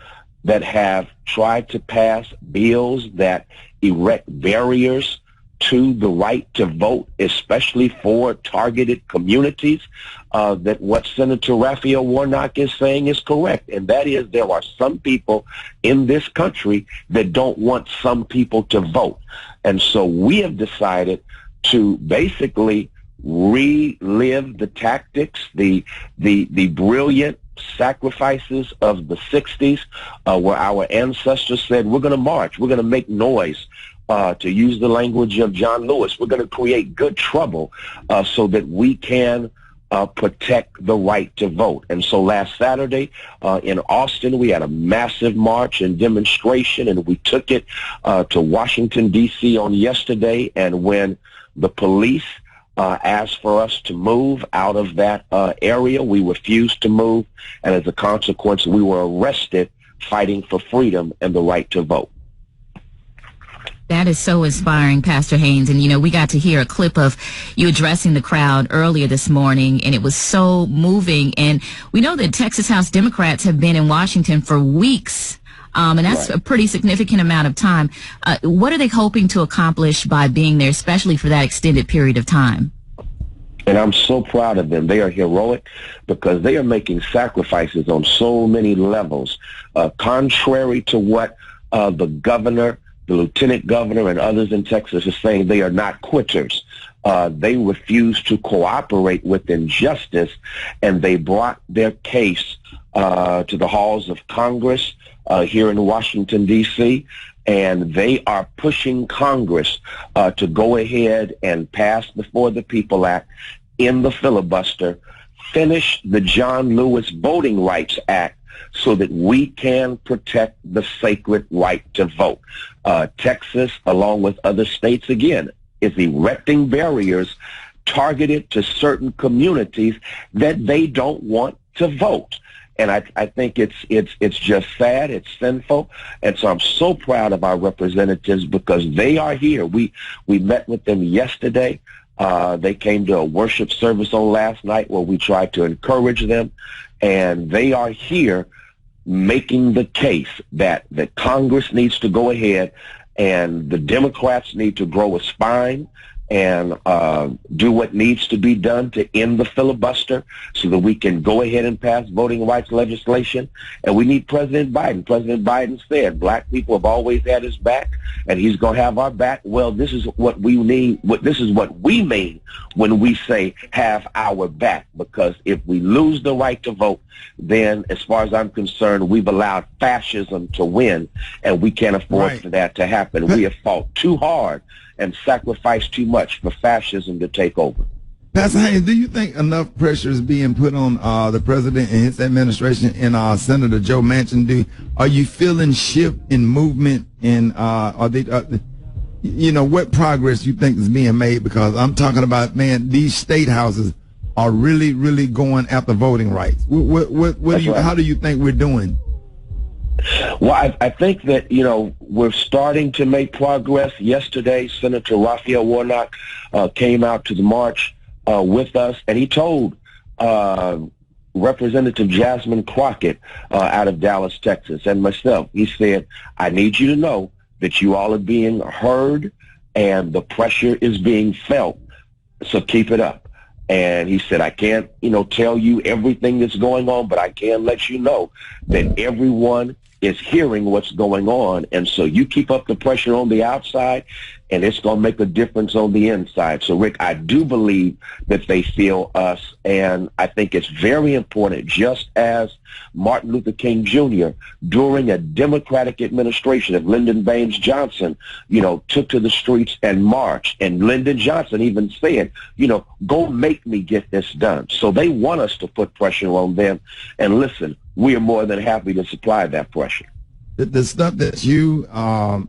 that have tried to pass bills that erect barriers to the right to vote, especially for targeted communities, that what Senator Raphael Warnock is saying is correct, and that is there are some people in this country that don't want some people to vote. And so we have decided to basically relive the tactics, the brilliant sacrifices of the 60s, where our ancestors said, we're going to march, we're going to make noise, to use the language of John Lewis, we're going to create good trouble so that we can protect the right to vote. And so last Saturday in Austin, we had a massive march and demonstration, and we took it to Washington, D.C. on yesterday. And when the police asked for us to move out of that area, we refused to move. And as a consequence, we were arrested fighting for freedom and the right to vote. That is so inspiring, Pastor Haynes. And, you know, we got to hear a clip of you addressing the crowd earlier this morning, and it was so moving. And we know that Texas House Democrats have been in Washington for weeks, and that's a pretty significant amount of time. What are they hoping to accomplish by being there, especially for that extended period of time? And I'm so proud of them. They are heroic because they are making sacrifices on so many levels, contrary to what the governor, the lieutenant governor, and others in Texas are saying. They are not quitters. They refuse to cooperate with injustice, and they brought their case to the halls of Congress here in Washington, D.C., and they are pushing Congress to go ahead and pass the For the People Act in the filibuster, finish the John Lewis Voting Rights Act, so that we can protect the sacred right to vote. Texas, along with other states, again, is erecting barriers targeted to certain communities that they don't want to vote. And I think it's just sad, it's sinful, and so I'm so proud of our representatives because they are here. We met with them yesterday. They came to a worship service on last night where we tried to encourage them, and they are here making the case that Congress needs to go ahead and the Democrats need to grow a spine and do what needs to be done to end the filibuster so that we can go ahead and pass voting rights legislation. And we need President Biden. President Biden said black people have always had his back, and he's going to have our back. Well, this is what we need. This is what we mean when we say have our back, because if we lose the right to vote, then as far as I'm concerned, we've allowed fascism to win, and we can't afford for that to happen. We have fought too hard and sacrificed too much for fascism to take over. Pastor Haynes, do you think enough pressure is being put on the president and his administration and Senator Joe Manchin? Are you feeling shift in movement in are they you know, what progress you think is being made? Because I'm talking about, man, these state houses are really, really going after voting rights. How do you think we're doing? Well, I think that, you know, we're starting to make progress. Yesterday, Senator Raphael Warnock came out to the march with us, and he told Representative Jasmine Crockett out of Dallas, Texas, and myself, he said, I need you to know that you all are being heard and the pressure is being felt So keep it up. And he said, I can't, tell you everything that's going on, but I can let you know that everyone is hearing what's going on. And so you keep up the pressure on the outside, and it's going to make a difference on the inside. So, Rick, I do believe that they feel us, and I think it's very important, just as Martin Luther King Jr. during a Democratic administration of Lyndon Baines Johnson, took to the streets and marched. And Lyndon Johnson even said, go make me get this done. So they want us to put pressure on them. And listen, we are more than happy to supply that pressure. The stuff that you or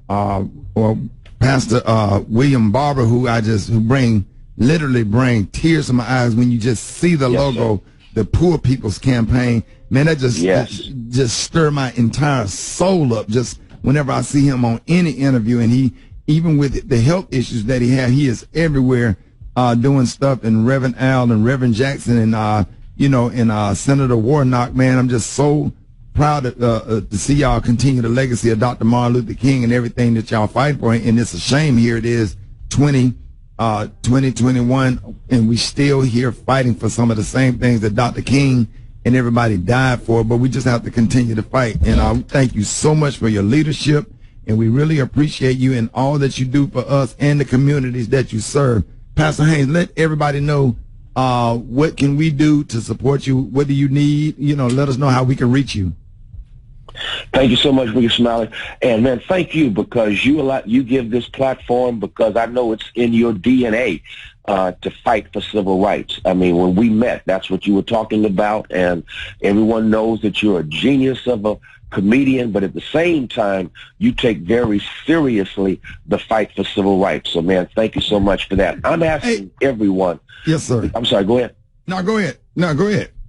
Pastor William Barber, who literally bring tears to my eyes when you just see the logo, the Poor People's Campaign. Man, that just stir my entire soul up. Just whenever I see him on any interview, and he, even with the health issues that he has, he is everywhere doing stuff. And Reverend Al and Reverend Jackson and Senator Warnock. Man, I'm just so proud to see y'all continue the legacy of Dr. Martin Luther King and everything that y'all fight for. And it's a shame here it is 2021, and we still here fighting for some of the same things that Dr. King and everybody died for, but we just have to continue to fight. And thank you so much for your leadership, and we really appreciate you and all that you do for us and the communities that you serve. Pastor Haynes, let everybody know what can we do to support you? What do you need? Let us know how we can reach you. Thank you so much, Ricky Smiley. And, man, thank you, because you give this platform, because I know it's in your DNA to fight for civil rights. I mean, when we met, that's what you were talking about, and everyone knows that you're a genius of a comedian, but at the same time, you take very seriously the fight for civil rights. So, man, thank you so much for that. I'm asking everyone. Yes, sir. I'm sorry, go ahead. No, go ahead.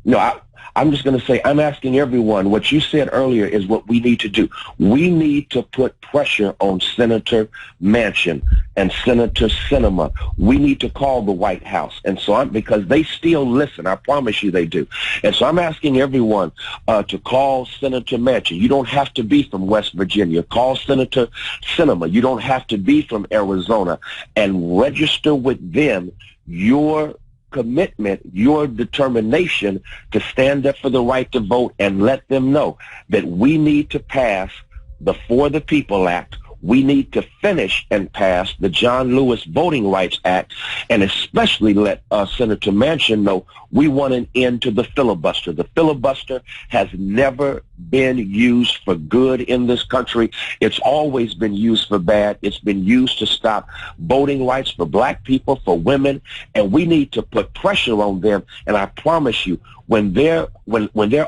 No, I'm just going to say, I'm asking everyone, what you said earlier is what we need to do. We need to put pressure on Senator Manchin and Senator Sinema. We need to call the White House. And so because they still listen. I promise you they do. And so I'm asking everyone to call Senator Manchin. You don't have to be from West Virginia. Call Senator Sinema. You don't have to be from Arizona. And register with them your commitment, your determination to stand up for the right to vote, and let them know that we need to pass the For the People Act. We need to finish and pass the John Lewis Voting Rights Act, and especially let Senator Manchin know we want an end to the filibuster. The filibuster has never been used for good in this country. It's always been used for bad. It's been used to stop voting rights for black people, for women, and we need to put pressure on them. And I promise you, when their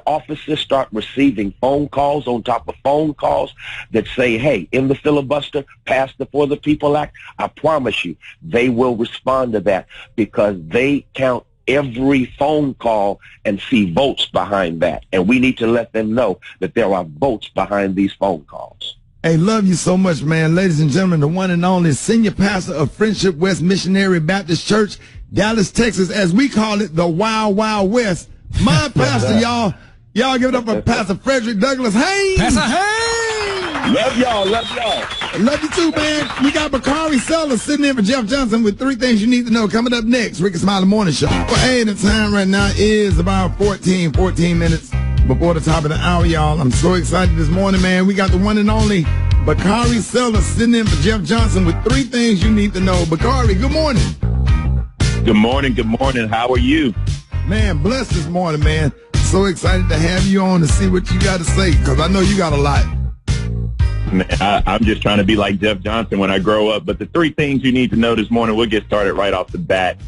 offices start receiving phone calls on top of phone calls that say, hey, in the filibuster, pass the For the People Act, I promise you they will respond to that, because they count every phone call and see votes behind that. And we need to let them know that there are votes behind these phone calls. Hey, love you so much, man. Ladies and gentlemen, the one and only senior pastor of Friendship West Missionary Baptist Church, Dallas, Texas, as we call it, the Wild Wild West. My pastor, y'all give it up for Pastor Frederick Douglass Haynes. Pastor Haynes! Love y'all. Love you too, man. We got Bakari Sellers sitting in for Jeff Johnson with 3 things you need to know. Coming up next, Ricky Smiley Morning Show. Well, hey, the time right now is about 14 minutes before the top of the hour, y'all. I'm so excited this morning, man. We got the one and only Bakari Sellers sitting in for Jeff Johnson with 3 things you need to know. Bakari, good morning. Good morning. How are you? Man, blessed this morning, man. So excited to have you on to see what you got to say, because I know you got a lot. Man, I'm just trying to be like Jeff Johnson when I grow up. But the 3 things you need to know this morning, we'll get started right off the bat,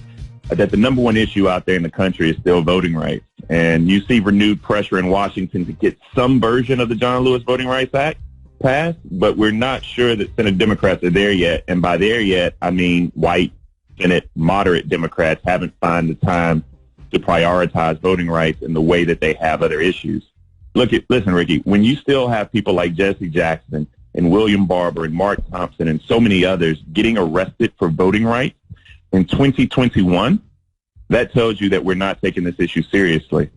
that the number one issue out there in the country is still voting rights. And you see renewed pressure in Washington to get some version of the John Lewis Voting Rights Act passed, but we're not sure that Senate Democrats are there yet. And by there yet, I mean white Senate moderate Democrats haven't found the time to prioritize voting rights in the way that they have other issues. Listen, Ricky, when you still have people like Jesse Jackson and William Barber and Mark Thompson and so many others getting arrested for voting rights in 2021, that tells you that we're not taking this issue seriously.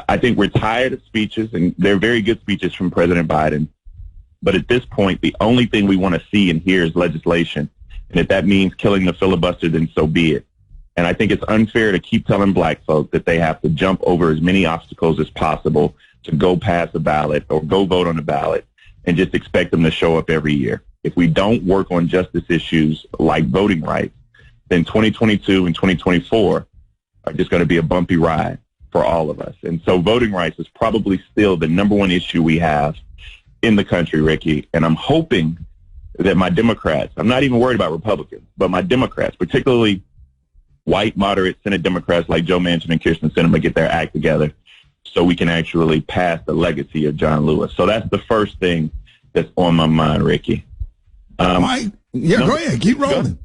I think we're tired of speeches, and they're very good speeches from President Biden. But at this point, the only thing we want to see and hear is legislation. And if that means killing the filibuster, then so be it. And I think it's unfair to keep telling black folk that they have to jump over as many obstacles as possible to go pass a ballot or go vote on a ballot and just expect them to show up every year. If we don't work on justice issues like voting rights, then 2022 and 2024 are just going to be a bumpy ride for all of us. And so voting rights is probably still the number one issue we have in the country, Ricky. And I'm hoping that my Democrats, I'm not even worried about Republicans, but my Democrats, particularly white, moderate Senate Democrats like Joe Manchin and Kyrsten Sinema, get their act together so we can actually pass the legacy of John Lewis. So that's the first thing that's on my mind, Ricky. Mike, go ahead. Keep rolling.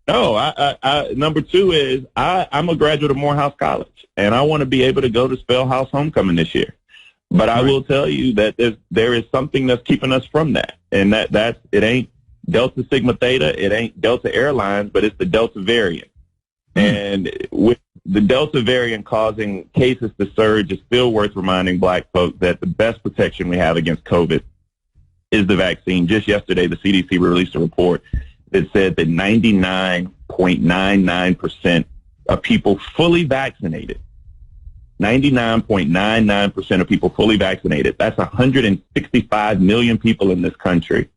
No, I number two is I'm a graduate of Morehouse College, and I want to be able to go to Spellhouse Homecoming this year. But I will tell you that there is something that's keeping us from that, and it ain't Delta Sigma Theta, it ain't Delta Airlines, but it's the Delta variant. And with the Delta variant causing cases to surge, it's still worth reminding black folks that the best protection we have against COVID is the vaccine. Just yesterday, the CDC released a report that said that 99.99% of people fully vaccinated, 99.99% of people fully vaccinated, that's 165 million people in this country,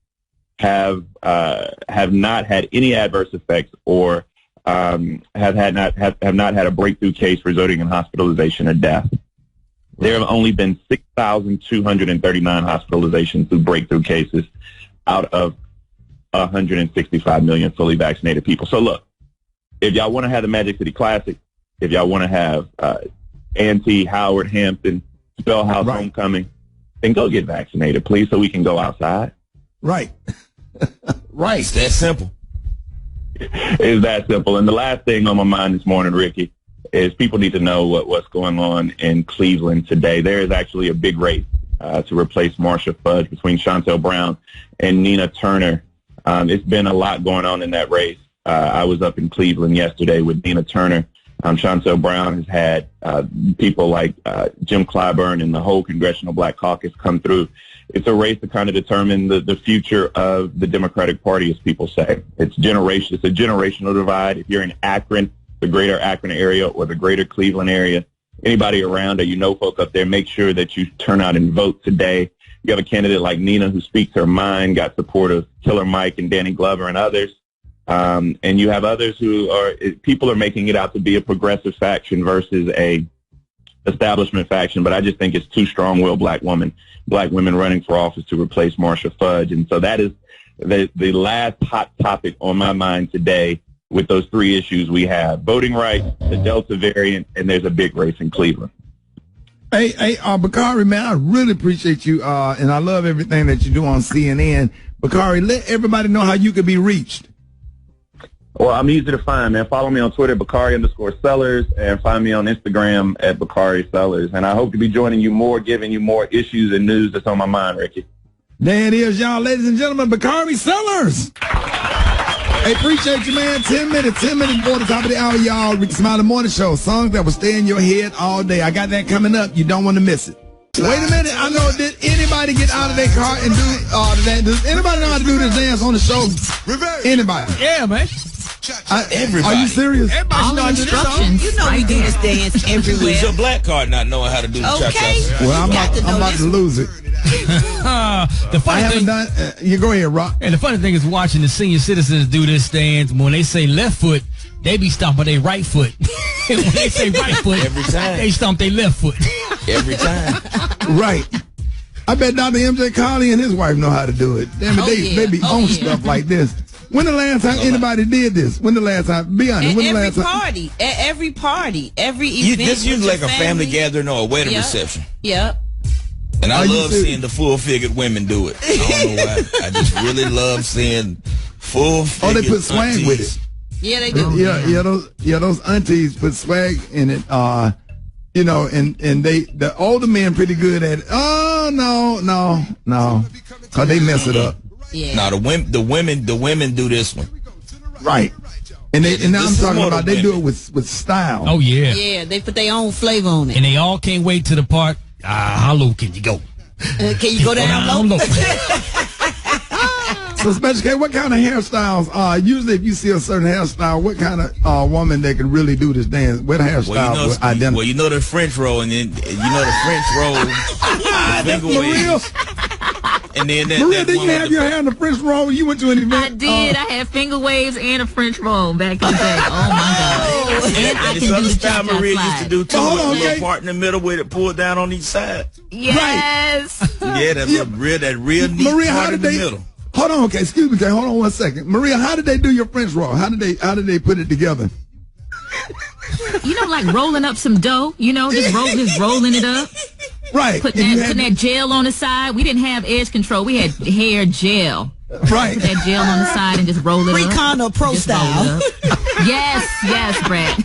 have not had any adverse effects or have not had a breakthrough case resulting in hospitalization or death. There have only been 6,239 hospitalizations through breakthrough cases out of 165 million fully vaccinated people. So look, if y'all want to have the Magic City Classic, if y'all want to have Howard, Hampton, Spellhouse Homecoming, then go get vaccinated, please, so we can go outside. Right. Right. It's that simple. It's that simple. And the last thing on my mind this morning, Ricky, is people need to know what's going on in Cleveland today. There is actually a big race to replace Marsha Fudge between Chantel Brown and Nina Turner. It's been a lot going on in that race. I was up in Cleveland yesterday with Nina Turner. Chantel Brown has had people like Jim Clyburn and the whole Congressional Black Caucus come through. It's a race to kind of determine the future of the Democratic Party, as people say. It's a generational divide. If you're in Akron, the greater Akron area or the greater Cleveland area, anybody around or you know folk up there, make sure that you turn out and vote today. You have a candidate like Nina who speaks her mind, got support of Killer Mike and Danny Glover and others. And you have others people are making it out to be a progressive faction versus a establishment faction. But I just think it's two strong-willed black women running for office to replace Marsha Fudge. And so that is the last hot topic on my mind today with those three issues we have: voting rights, the Delta variant, and there's a big race in Cleveland. Hey, Bakari, man, I really appreciate you, and I love everything that you do on CNN. Bakari, let everybody know how you can be reached. Well, I'm easy to find, man. Follow me on Twitter, Bakari_Sellers, and find me on Instagram at Bakari Sellers. And I hope to be joining you more, giving you more issues and news that's on my mind, Ricky. There it is, y'all, ladies and gentlemen, Bakari Sellers. Hey, appreciate you, man. 10 minutes before the top of the hour, y'all. Ricky Smiley Morning Show. Songs that will stay in your head all day. I got that coming up. You don't want to miss it. Wait a minute. I know, did anybody get out of their car and do that? Does anybody know how to do this dance on the show? Anybody? Yeah, man. Everybody. Are you serious? All the instructions. You know we do this dance everywhere. Lose your black card not knowing how to do the cha-cha. Well, I'm about to lose it. The funny thing, you go ahead, Rock. And the funny thing is watching the senior citizens do this dance. When they say left foot, they be stomping their right foot. When they say right foot, every time they stomp their left foot. Every time. Right. I bet Dr. M.J. Colley and his wife know how to do it. Damn it, they be on stuff like this. When the last time anybody did this? When the last time? Be honest. When the last time? At every party, every event. This usually like a family gathering or a wedding reception. Yep. And I love seeing the full-figured women do it. I don't know why. I just really love seeing full-figured they put swag aunties. with it. Yeah, they do. Those aunties put swag in it. And the older men pretty good at it. Oh no, cause they mess it up. Yeah. Now the women do this one. Right. And now I'm talking about they do it with style. Oh yeah. Yeah, they put their own flavor on it. And they all can't wait to the part. How low can you go? Can you go down low? So, Special K, what kind of hairstyles? Usually, if you see a certain hairstyle, what kind of woman that can really do this dance? What hairstyle would identify? Well, you know the French roll, and then you know the French roll, the finger waves. And then Maria, did you have your hair in the French roll? You went to an event? I did. I had finger waves and a French roll back in the day. Oh my God! And I can do the style Maria used to do too. Hold on, a little part in the middle with it pulled down on each side. Yes. Right. Yeah, that real neat Maria, part in the middle. Hold on, okay, excuse me, okay, hold on 1 second. Maria, how did they do your French roll? How did they put it together? You know, like rolling up some dough. You know, just rolling it up. Right. Putting that gel on the side. We didn't have edge control. We had hair gel. Right. Put that gel on the side and just roll it up. Recon or pro style. Yes, Brad.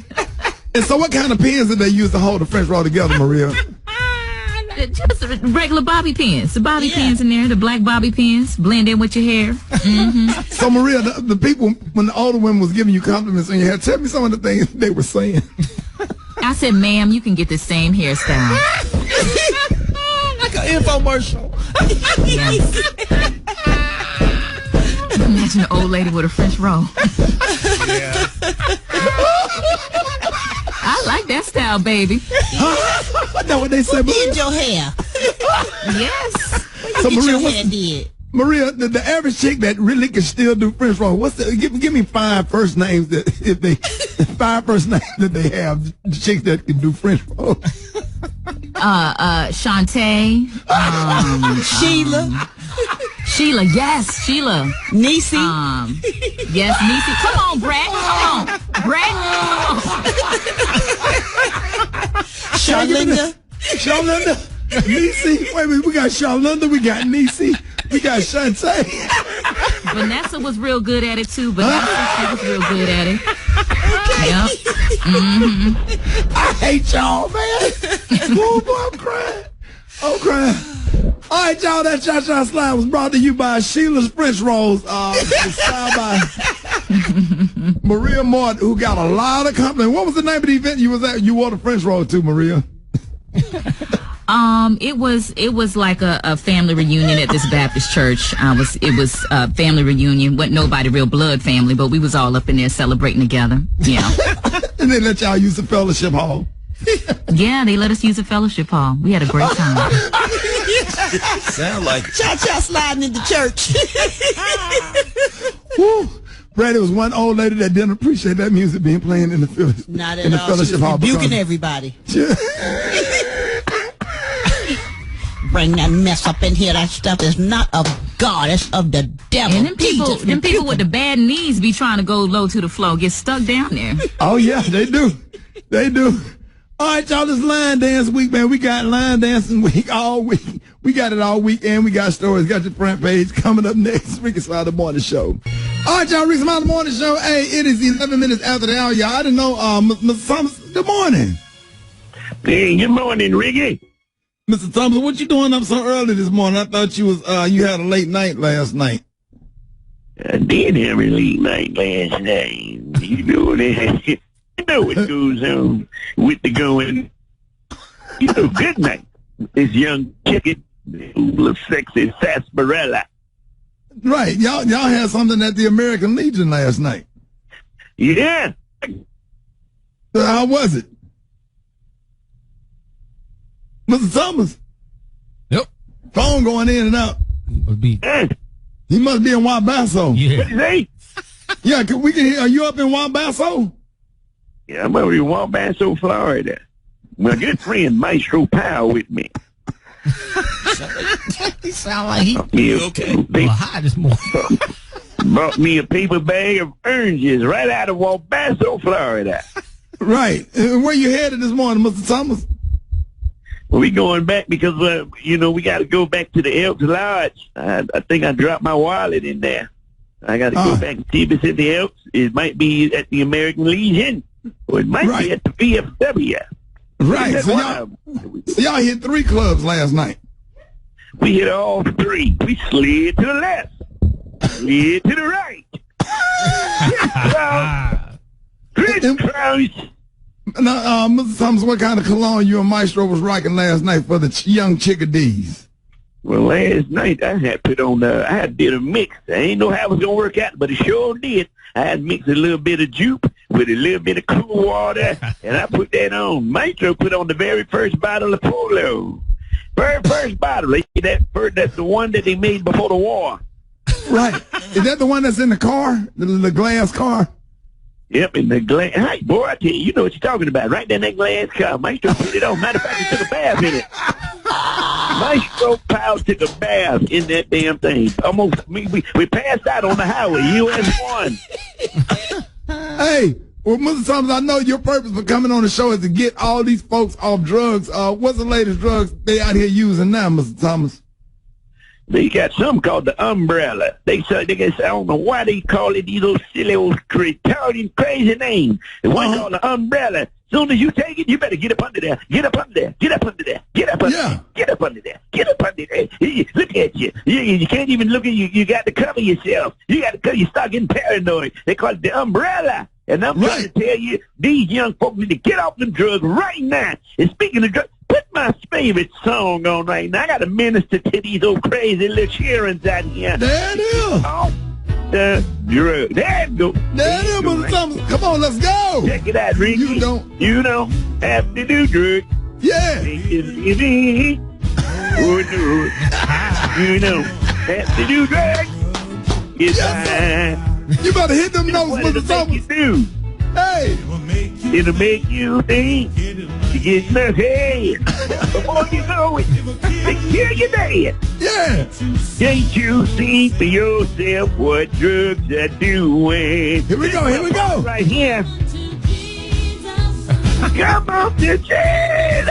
And so what kind of pins did they use to hold the French roll together, Maria? Just regular bobby pins. The bobby pins in there, the black bobby pins, blend in with your hair. Mm-hmm. So, Maria, the people, when the older women was giving you compliments on your hair, tell me some of the things they were saying. I said, ma'am, you can get the same hairstyle. Like an infomercial. Yes. Imagine an old lady with a French roll. Yeah. I like that style, baby. That's what they said. Did your hair? Yes. So, Maria, your hair did? Maria, the average chick that really can still do French roll, give me 5 first names that they have, the chicks that can do French roll. Shantae. Sheila, yes, Sheila. Niecy. Yes, Niecy. Come on, Brad. Come on. Brad. Charlinda. Niecy. Wait a minute, we got Charlinda, we got Niecy, we got Shantae. Vanessa was real good at it too. She was real good at it. Yep. Mm-hmm. I hate y'all, man. Oh, boy, I'm crying. All right, y'all, that Cha-Cha Slide was brought to you by Sheila's French Rolls, styled by Maria Martin, who got a lot of compliments. What was the name of the event you was at? You wore the French roll too, Maria. It was like a family reunion at this Baptist church. It was a family reunion. Wasn't nobody real blood family, but we was all up in there celebrating together. Yeah. And they let y'all use the fellowship hall. Yeah, they let us use the fellowship hall. We had a great time. Sound like Cha-Cha sliding into church. Woo. Brad, there was one old lady that didn't appreciate that music being playing in the fellowship. Not at all. She was rebuking everybody. Bring that mess up in here. That stuff is not of God. It's of the devil. And them people with the bad knees be trying to go low to the floor, get stuck down there. Oh, yeah, they do. They do. All right, y'all, this line dance week, man. We got line dancing week all week. We got it all week, and we got stories. Got your front page coming up next. Ricky Smiley Morning Show. All right, y'all, Ricky Smiley Morning Show. Hey, it is 11 minutes after the hour, y'all. I didn't know, Mr. Thomas, good morning. Hey, good morning, Ricky. Mr. Thomas, what you doing up so early this morning? I thought you was you had a late night last night. I did have a late night last night. You know that. You know what goes on with the going. You know, good night. This young chicken, little sexy sarsaparilla. Right, y'all had something at the American Legion last night. Yeah. How was it? Mr. Thomas? Yep. Phone going in and out. He must be in Wabasso. Yeah. What is he? Yeah, we can hear. Are you up in Wabasso? Yeah, I'm over in Wabasso, Florida. My good friend Maestro Powell with me. He sound like he okay. High this morning. Brought me a paper bag of oranges right out of Wabasso, Florida. Right. Where you headed this morning, Mr. Thomas? Well, we going back because, we got to go back to the Elks Lodge. I think I dropped my wallet in there. I got to go back and see if it's at the Elks. It might be at the American Legion, or it might be at the VFW. Right. So y'all hit 3 clubs last night. We hit all 3. We slid to the left, slid to the right. Now, Mr. Thomas, what kind of cologne you and Maestro was rocking last night for the young chickadees? Well, last night I had put on I did a mix. I ain't know how it was gonna work out, but it sure did. I had mixed a little bit of jupe with a little bit of cool water, and I put that on. Maestro put on the very first bottle of Polo. Very first bottle. That's the one that they made before the war. Right. Is that the one that's in the car? The glass car? Yep, in the glass. Hey, boy, I tell you, you know what you're talking about. Right there in that glass car. Maestro put it on. Matter of fact, he took a bath in it. Maestro Powell took a bath in that damn thing. Almost, we passed out on the highway, US 1. Hey, well, Mr. Thomas, I know your purpose for coming on the show is to get all these folks off drugs. What's the latest drugs they out here using now, Mr. Thomas? They got something called the umbrella. I don't know why they call it these little silly old retarded crazy names. The one called the umbrella. As soon as you take it, you better get up under there. Get up under there. Get up under there. Get up under there. Get up under there. Get up under there. Look at you. You can't even look at you. You got to cover yourself. You got to cover. You start getting paranoid. They call it the umbrella. And I'm trying to tell you, these young folks need to get off them drugs right now. And speaking of drugs, put my favorite song on right now. I got to minister to these old crazy little cheerings out here. There it is. Off the drugs. There it go. There it is, Mr. Thomas. Come on, let's go. Check it out, Ricky. You don't have to do drugs. Yeah. You don't have to do drugs. It's fine. You better hit them notes, Mr. Thomas. You do. Hey. It'll make you think you get in the head. Before you know it, they kill you dead. Yeah. Can't you see for yourself what drugs are doing? Here we go, here we go. Right here. Come off the chair.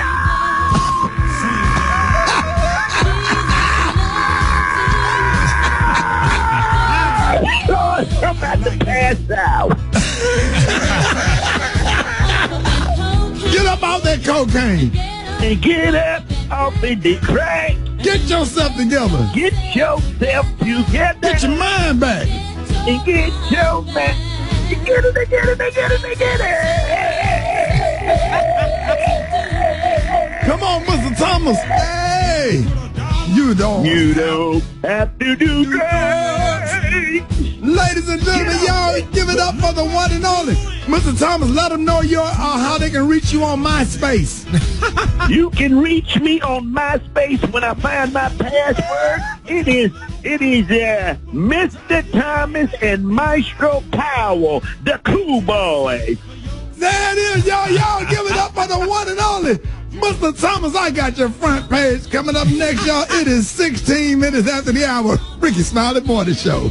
I'm about to pass out. Get up off that cocaine. And get up off of the crack. Get yourself together. Get yourself together. Get your mind back. And get your man. Get it. Come on, Mr. Thomas. Hey. You don't have to do drugs. Ladies and gentlemen, y'all give it up for the one and only Mr. Thomas. Let them know how they can reach you on MySpace. You can reach me on MySpace when I find my password. It is Mr. Thomas and Maestro Powell, the cool boys. There it is, y'all. Y'all give it up for the one and only Mr. Thomas. I got your front page coming up next, y'all. It is 16 minutes after the hour. Ricky Smiley Morning Show.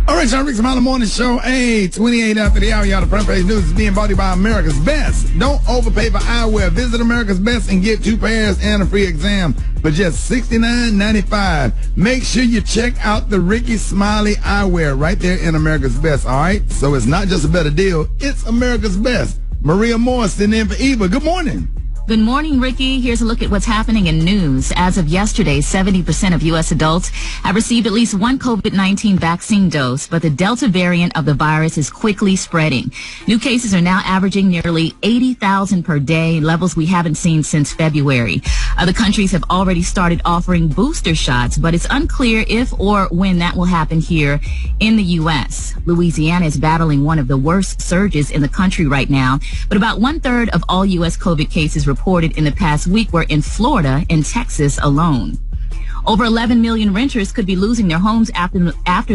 All right, y'all, Ricky Smiley Morning Show. 28 after the hour, y'all. The front page news is being brought to you by America's Best. Don't overpay for eyewear. Visit America's Best and get 2 pairs and a free exam for just $69.95. Make sure you check out the Ricky Smiley eyewear right there in America's Best, all right? So it's not just a better deal. It's America's Best. Maria Moore sitting in for Eva. Good morning. Good morning, Ricky. Here's a look at what's happening in news. As of yesterday, 70% of U.S. adults have received at least one COVID-19 vaccine dose, but the Delta variant of the virus is quickly spreading. New cases are now averaging nearly 80,000 per day, levels we haven't seen since February. Other countries have already started offering booster shots, but it's unclear if or when that will happen here in the U.S. Louisiana is battling one of the worst surges in the country right now, but about 1/3 of all U.S. COVID cases reported in the past week were in Florida and Texas alone. Over 11 million renters could be losing their homes after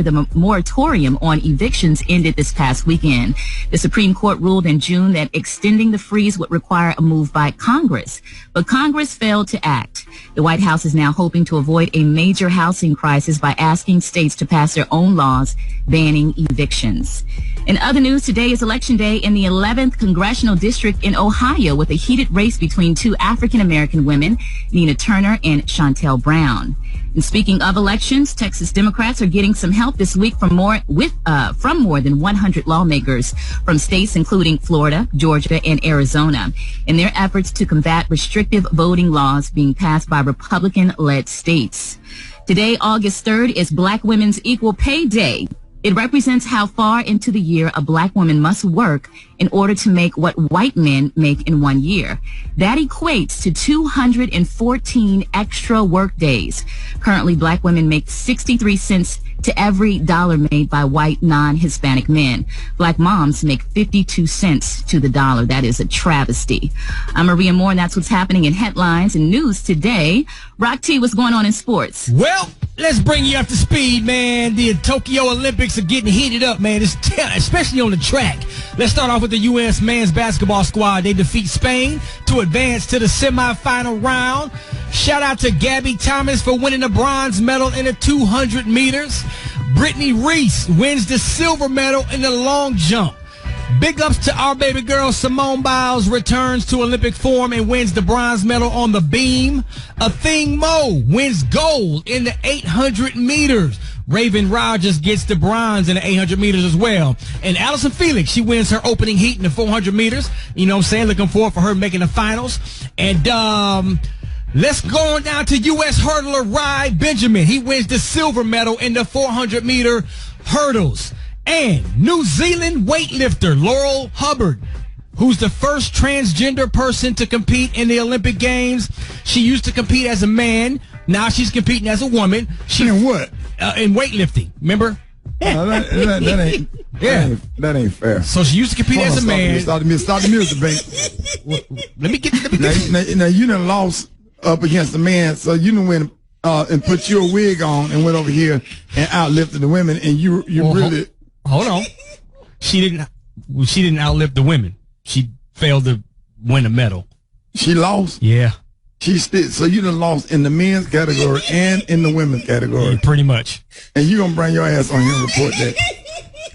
the moratorium on evictions ended this past weekend. The Supreme Court ruled in June that extending the freeze would require a move by Congress, but Congress failed to act. The White House is now hoping to avoid a major housing crisis by asking states to pass their own laws banning evictions. In other news, today is Election Day in the 11th Congressional District in Ohio, with a heated race between 2 African-American women, Nina Turner and Shontel Brown. And speaking of elections, Texas Democrats are getting some help this week from more than 100 lawmakers from states including Florida, Georgia, and Arizona in their efforts to combat restrictive voting laws being passed by Republican-led states. Today, August 3rd, is Black Women's Equal Pay Day. It represents how far into the year a black woman must work in order to make what white men make in 1 year. That equates to 214 extra work days. Currently, black women make 63 cents to every dollar made by white non-Hispanic men. Black moms make 52 cents to the dollar. That is a travesty. I'm Maria Moore, and that's what's happening in headlines and news today. Rock T, what's going on in sports? Well, let's bring you up to speed, man. The Tokyo Olympics are getting heated up, man, especially on the track. Let's start off with the U.S. men's basketball squad. They defeat Spain to advance to the semifinal round. Shout out to Gabby Thomas for winning the bronze medal in the 200 meters. Brittany Reese wins the silver medal in the long jump. Big ups to our baby girl Simone Biles, returns to Olympic form and wins the bronze medal on the beam. Athing Mo wins gold in the 800 meters. Raven Rogers gets the bronze in the 800 meters as well. And Allison Felix, she wins her opening heat in the 400 meters. You know what I'm saying? Looking forward for her making the finals. And let's go on down to U.S. hurdler Rai Benjamin. He wins the silver medal in the 400 meter hurdles. And New Zealand weightlifter Laurel Hubbard, who's the first transgender person to compete in the Olympic Games. She used to compete as a man. Now she's competing as a woman. She in what? In weightlifting. Remember? That ain't fair. So she used to compete as a man. Stop the music, babe. Let me get. Now you done lost up against a man, so you done went and put your wig on and went over here and outlifted the women, and you really. Hold on. She didn't outlift the women. She failed to win a medal. She lost? Yeah. So you done lost in the men's category and in the women's category. Yeah, pretty much. And you gonna bring your ass on here and report that.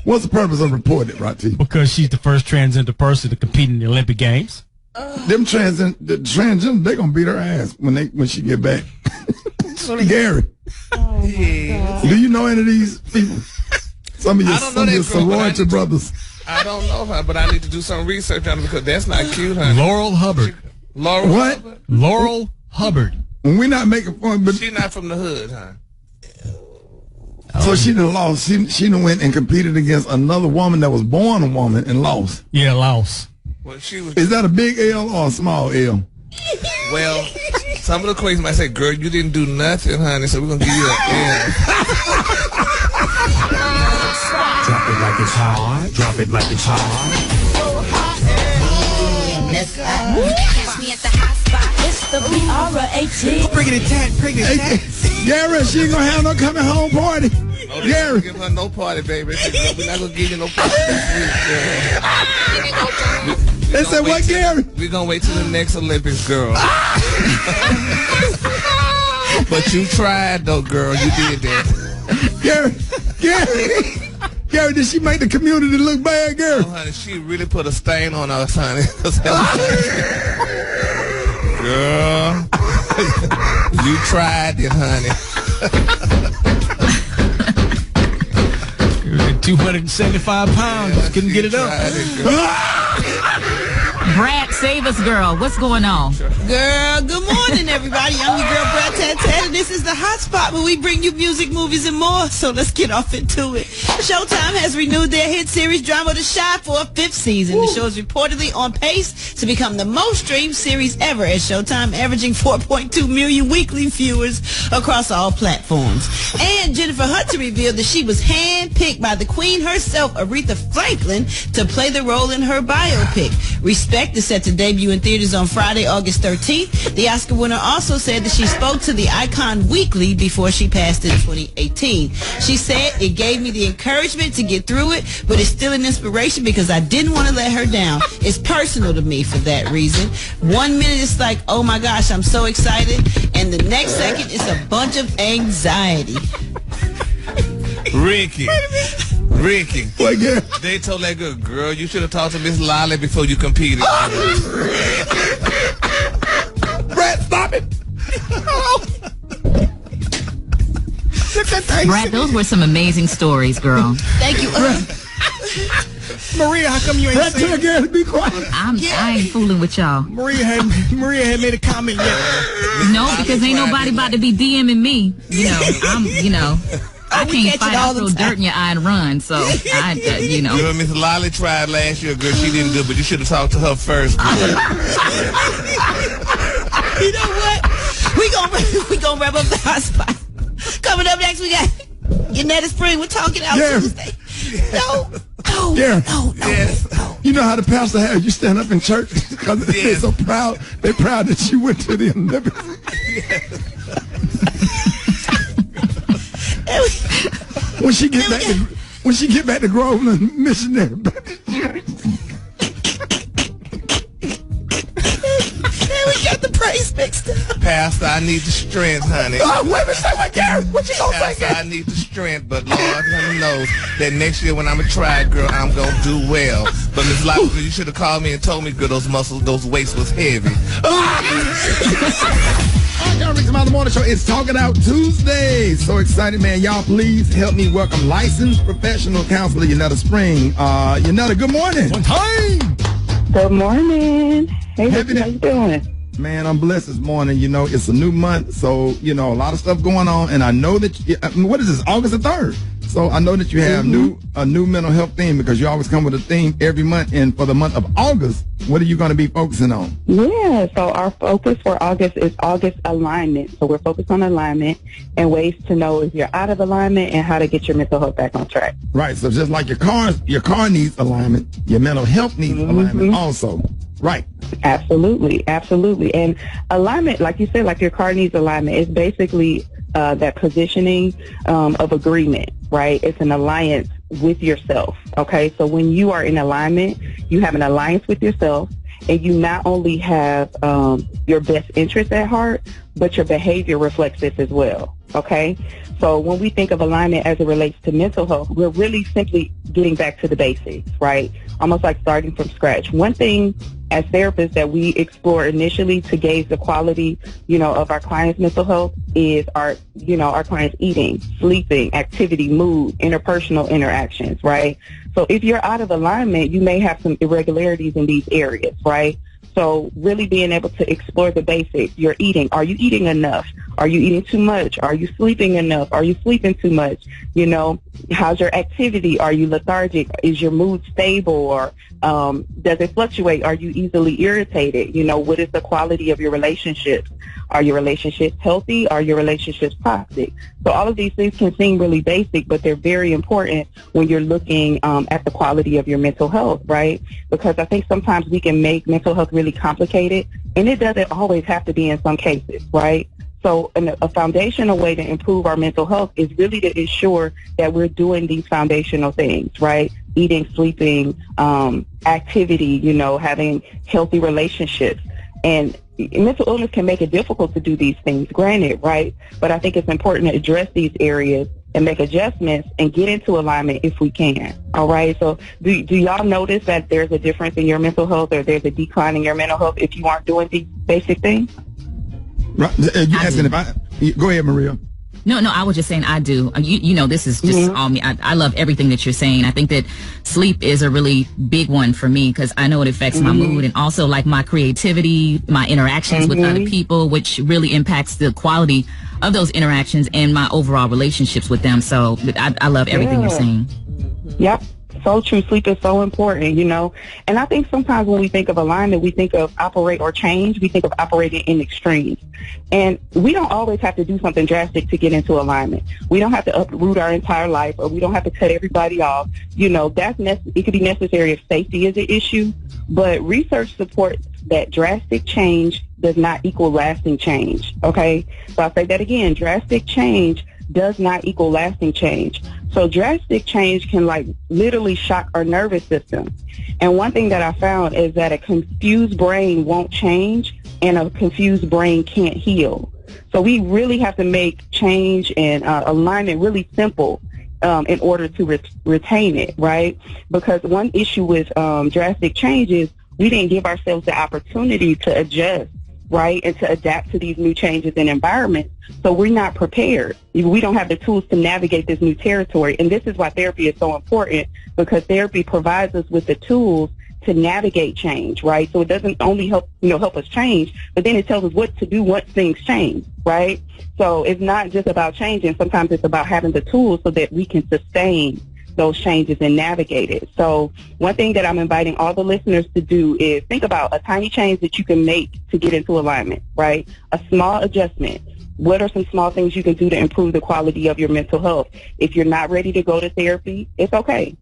What's the purpose of reporting it, right, T? Because she's the first transgender person to compete in the Olympic Games. Them transgender, they gonna beat her ass when she get back. Gary. Oh do you know any of these people? Some of your sorority brothers. I don't know her, but I need to do some research on it because that's not cute, honey. Laurel Hubbard. What? Hubbard? Laurel Hubbard. We're not making fun, but she's not from the hood, huh? So she done lost. She done went and competed against another woman that was born a woman and lost. Yeah, lost. Well, is that a big L or a small L? Well, some of the queens might say, "Girl, you didn't do nothing, honey, so we're gonna give you an L." Drop it like it's hot. Drop it like it's hot. Catch me at the hot spot. It's the BRAT. Bring it in, Tat. Bring it in, Tat. Gary, she ain't gonna have no coming home party. Oh, Gary, give her no party, baby. We're not gonna give you no party this week, They said what, Gary? We're gonna wait till the next Olympics, girl. But you tried, though, girl. You did that. Gary, did she make the community look bad, Gary? Oh, honey, she really put a stain on us, honey. Girl, you tried it, honey. 275 pounds. Just couldn't get it up. Brad, save us, girl. What's going on? Girl, good morning, everybody. I'm your girl, Brad Tat, and this is the Hot Spot where we bring you music, movies, and more. So let's get off into it. Showtime has renewed their hit series drama The Chi for a 5th season. The show is reportedly on pace to become the most streamed series ever at Showtime, averaging 4.2 million weekly viewers across all platforms. And Jennifer Hudson revealed that she was handpicked by the queen herself, Aretha Franklin, to play the role in her biopic. Respect is set to debut in theaters on Friday, August 13th. The Oscar winner also said that she spoke to the Icon Weekly before she passed in 2018. She said, "It gave me the encouragement to get through it, but it's still an inspiration because I didn't want to let her down. It's personal to me for that reason. 1 minute it's like, oh my gosh, I'm so excited, and the next second it's a bunch of anxiety." Ricky. What, they told that girl, you should have talked to Miss Lolly before you competed. Brad, stop it. Brad, those were some amazing stories, girl. Thank you. Maria, how come you ain't saying girl, be quiet? I ain't fooling with y'all. Maria had made a comment yet. No, because ain't nobody about to be DMing me. You know, I can't fight. I throw dirt in your eye and run. So you know. Miss Lolly tried last year, girl. She didn't do it, but you should have talked to her first. You know what? We gonna wrap up the hot spot. Coming up next, we got Yanetta Spring. We're talking out Tuesday. No. Yes. You know how the pastor has you stand up in church because they're so proud. They're proud that you went to the Olympics. When she get back to Groveland Missionary Baptist Church. We got the praise mixed up. Pastor, I need the strength, honey. Wait a minute, say what, Gary? What you gonna Pastor, say, Gary? I need the strength, but Lord, honey knows that next year when I'm a try, girl, I'm gonna do well. But Miss Lolly, you should have called me and told me, girl, those muscles, those weights was heavy. Y'all reach out the morning show. It's Talking Out Tuesday. So excited, man. Y'all please help me welcome licensed professional counselor Yanetta Spring. Yanetta, good morning. One time. Good morning. Hey, how you doing? Man, I'm blessed this morning. You know, it's a new month, so, you know, a lot of stuff going on. And I know that, what is this, August the 3rd? So I know that you have a new mental health theme because you always come with a theme every month. And for the month of August, what are you going to be focusing on? Yeah, so our focus for August is August alignment. So we're focused on alignment and ways to know if you're out of alignment and how to get your mental health back on track. Right. So just like your car needs alignment, your mental health needs alignment also. Right. Absolutely. And alignment, like you said, like your car needs alignment, is basically that positioning of agreement, right? It's an alliance with yourself, okay? So when you are in alignment, you have an alliance with yourself, and you not only have your best interest at heart, but your behavior reflects this as well, okay? So when we think of alignment as it relates to mental health, we're really simply getting back to the basics, right? Almost like starting from scratch. One thing as therapists that we explore initially to gauge the quality, of our clients' mental health is our clients' eating, sleeping, activity, mood, interpersonal interactions, right? So if you're out of alignment, you may have some irregularities in these areas, right? So really being able to explore the basics. You're eating. Are you eating enough? Are you eating too much? Are you sleeping enough? Are you sleeping too much? How's your activity? Are you lethargic? Is your mood stable, or does it fluctuate? Are you easily irritated? What is the quality of your relationships? Are your relationships healthy? Are your relationships toxic? So all of these things can seem really basic, but they're very important when you're looking at the quality of your mental health, right? Because I think sometimes we can make mental health really complicated, and it doesn't always have to be in some cases, right? So a foundational way to improve our mental health is really to ensure that we're doing these foundational things, right? Eating, sleeping, activity, having healthy relationships. And mental illness can make it difficult to do these things, granted, right? But I think it's important to address these areas and make adjustments and get into alignment if we can. All right. So do y'all notice that there's a difference in your mental health, or there's a decline in your mental health if you aren't doing these basic things? Right. You asking go ahead, Maria. No, I was just saying I do. This is just all me. I love everything that you're saying. I think that sleep is a really big one for me because I know it affects my mood and also like my creativity, my interactions with other people, which really impacts the quality of those interactions and my overall relationships with them. So I love everything you're saying. Yep. So true. Sleep is so important, And I think sometimes when we think of alignment, we think of operate or change. We think of operating in extremes. And we don't always have to do something drastic to get into alignment. We don't have to uproot our entire life, or we don't have to cut everybody off. It could be necessary if safety is an issue. But research supports that drastic change does not equal lasting change. Okay? So I'll say that again. Drastic change does not equal lasting change. So drastic change can literally shock our nervous system. And one thing that I found is that a confused brain won't change, and a confused brain can't heal. So we really have to make change and alignment really simple in order to retain it, right? Because one issue with drastic change is we didn't give ourselves the opportunity to adjust, right, and to adapt to these new changes in environments. So we're not prepared. We don't have the tools to navigate this new territory. And this is why therapy is so important, because therapy provides us with the tools to navigate change, right? So it doesn't only help us change, but then it tells us what to do once things change, right? So it's not just about changing. Sometimes it's about having the tools so that we can sustain those changes and navigate it. So one thing that I'm inviting all the listeners to do is think about a tiny change that you can make to get into alignment, right? A small adjustment. What are some small things you can do to improve the quality of your mental health? If you're not ready to go to therapy, it's okay.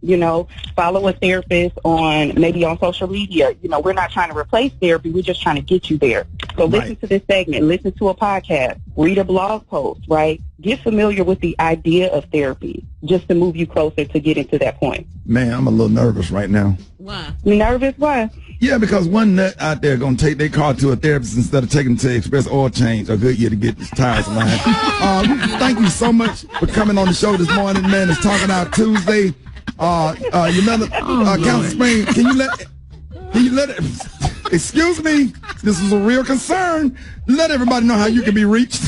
Follow a therapist maybe on social media. We're not trying to replace therapy. We're just trying to get you there. So listen to this segment, listen to a podcast, read a blog post, right? Get familiar with the idea of therapy just to move you closer to getting to that point. Man, I'm a little nervous right now. Why? You nervous? Why? Yeah, because one nut out there going to take their car to a therapist instead of taking them to Express Oil Change or Goodyear to get his tires aligned. Thank you so much for coming on the show this morning, man. It's Talking Out Tuesday. Council Spring, can you let it, excuse me, this is a real concern. Let everybody know how you can be reached.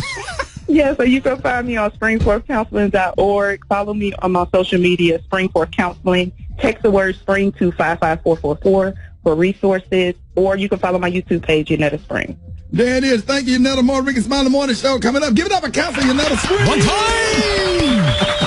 Yeah, so you can find me on springforthcounseling.org. Follow me on my social media, Springforth Counseling. Text the word spring to 55444 for resources, or you can follow my YouTube page, Yanetta Spring. There it is. Thank you, Yanetta. More Ricky Smiley Morning Show coming up. Give it up a count for Yanetta Spring. One time!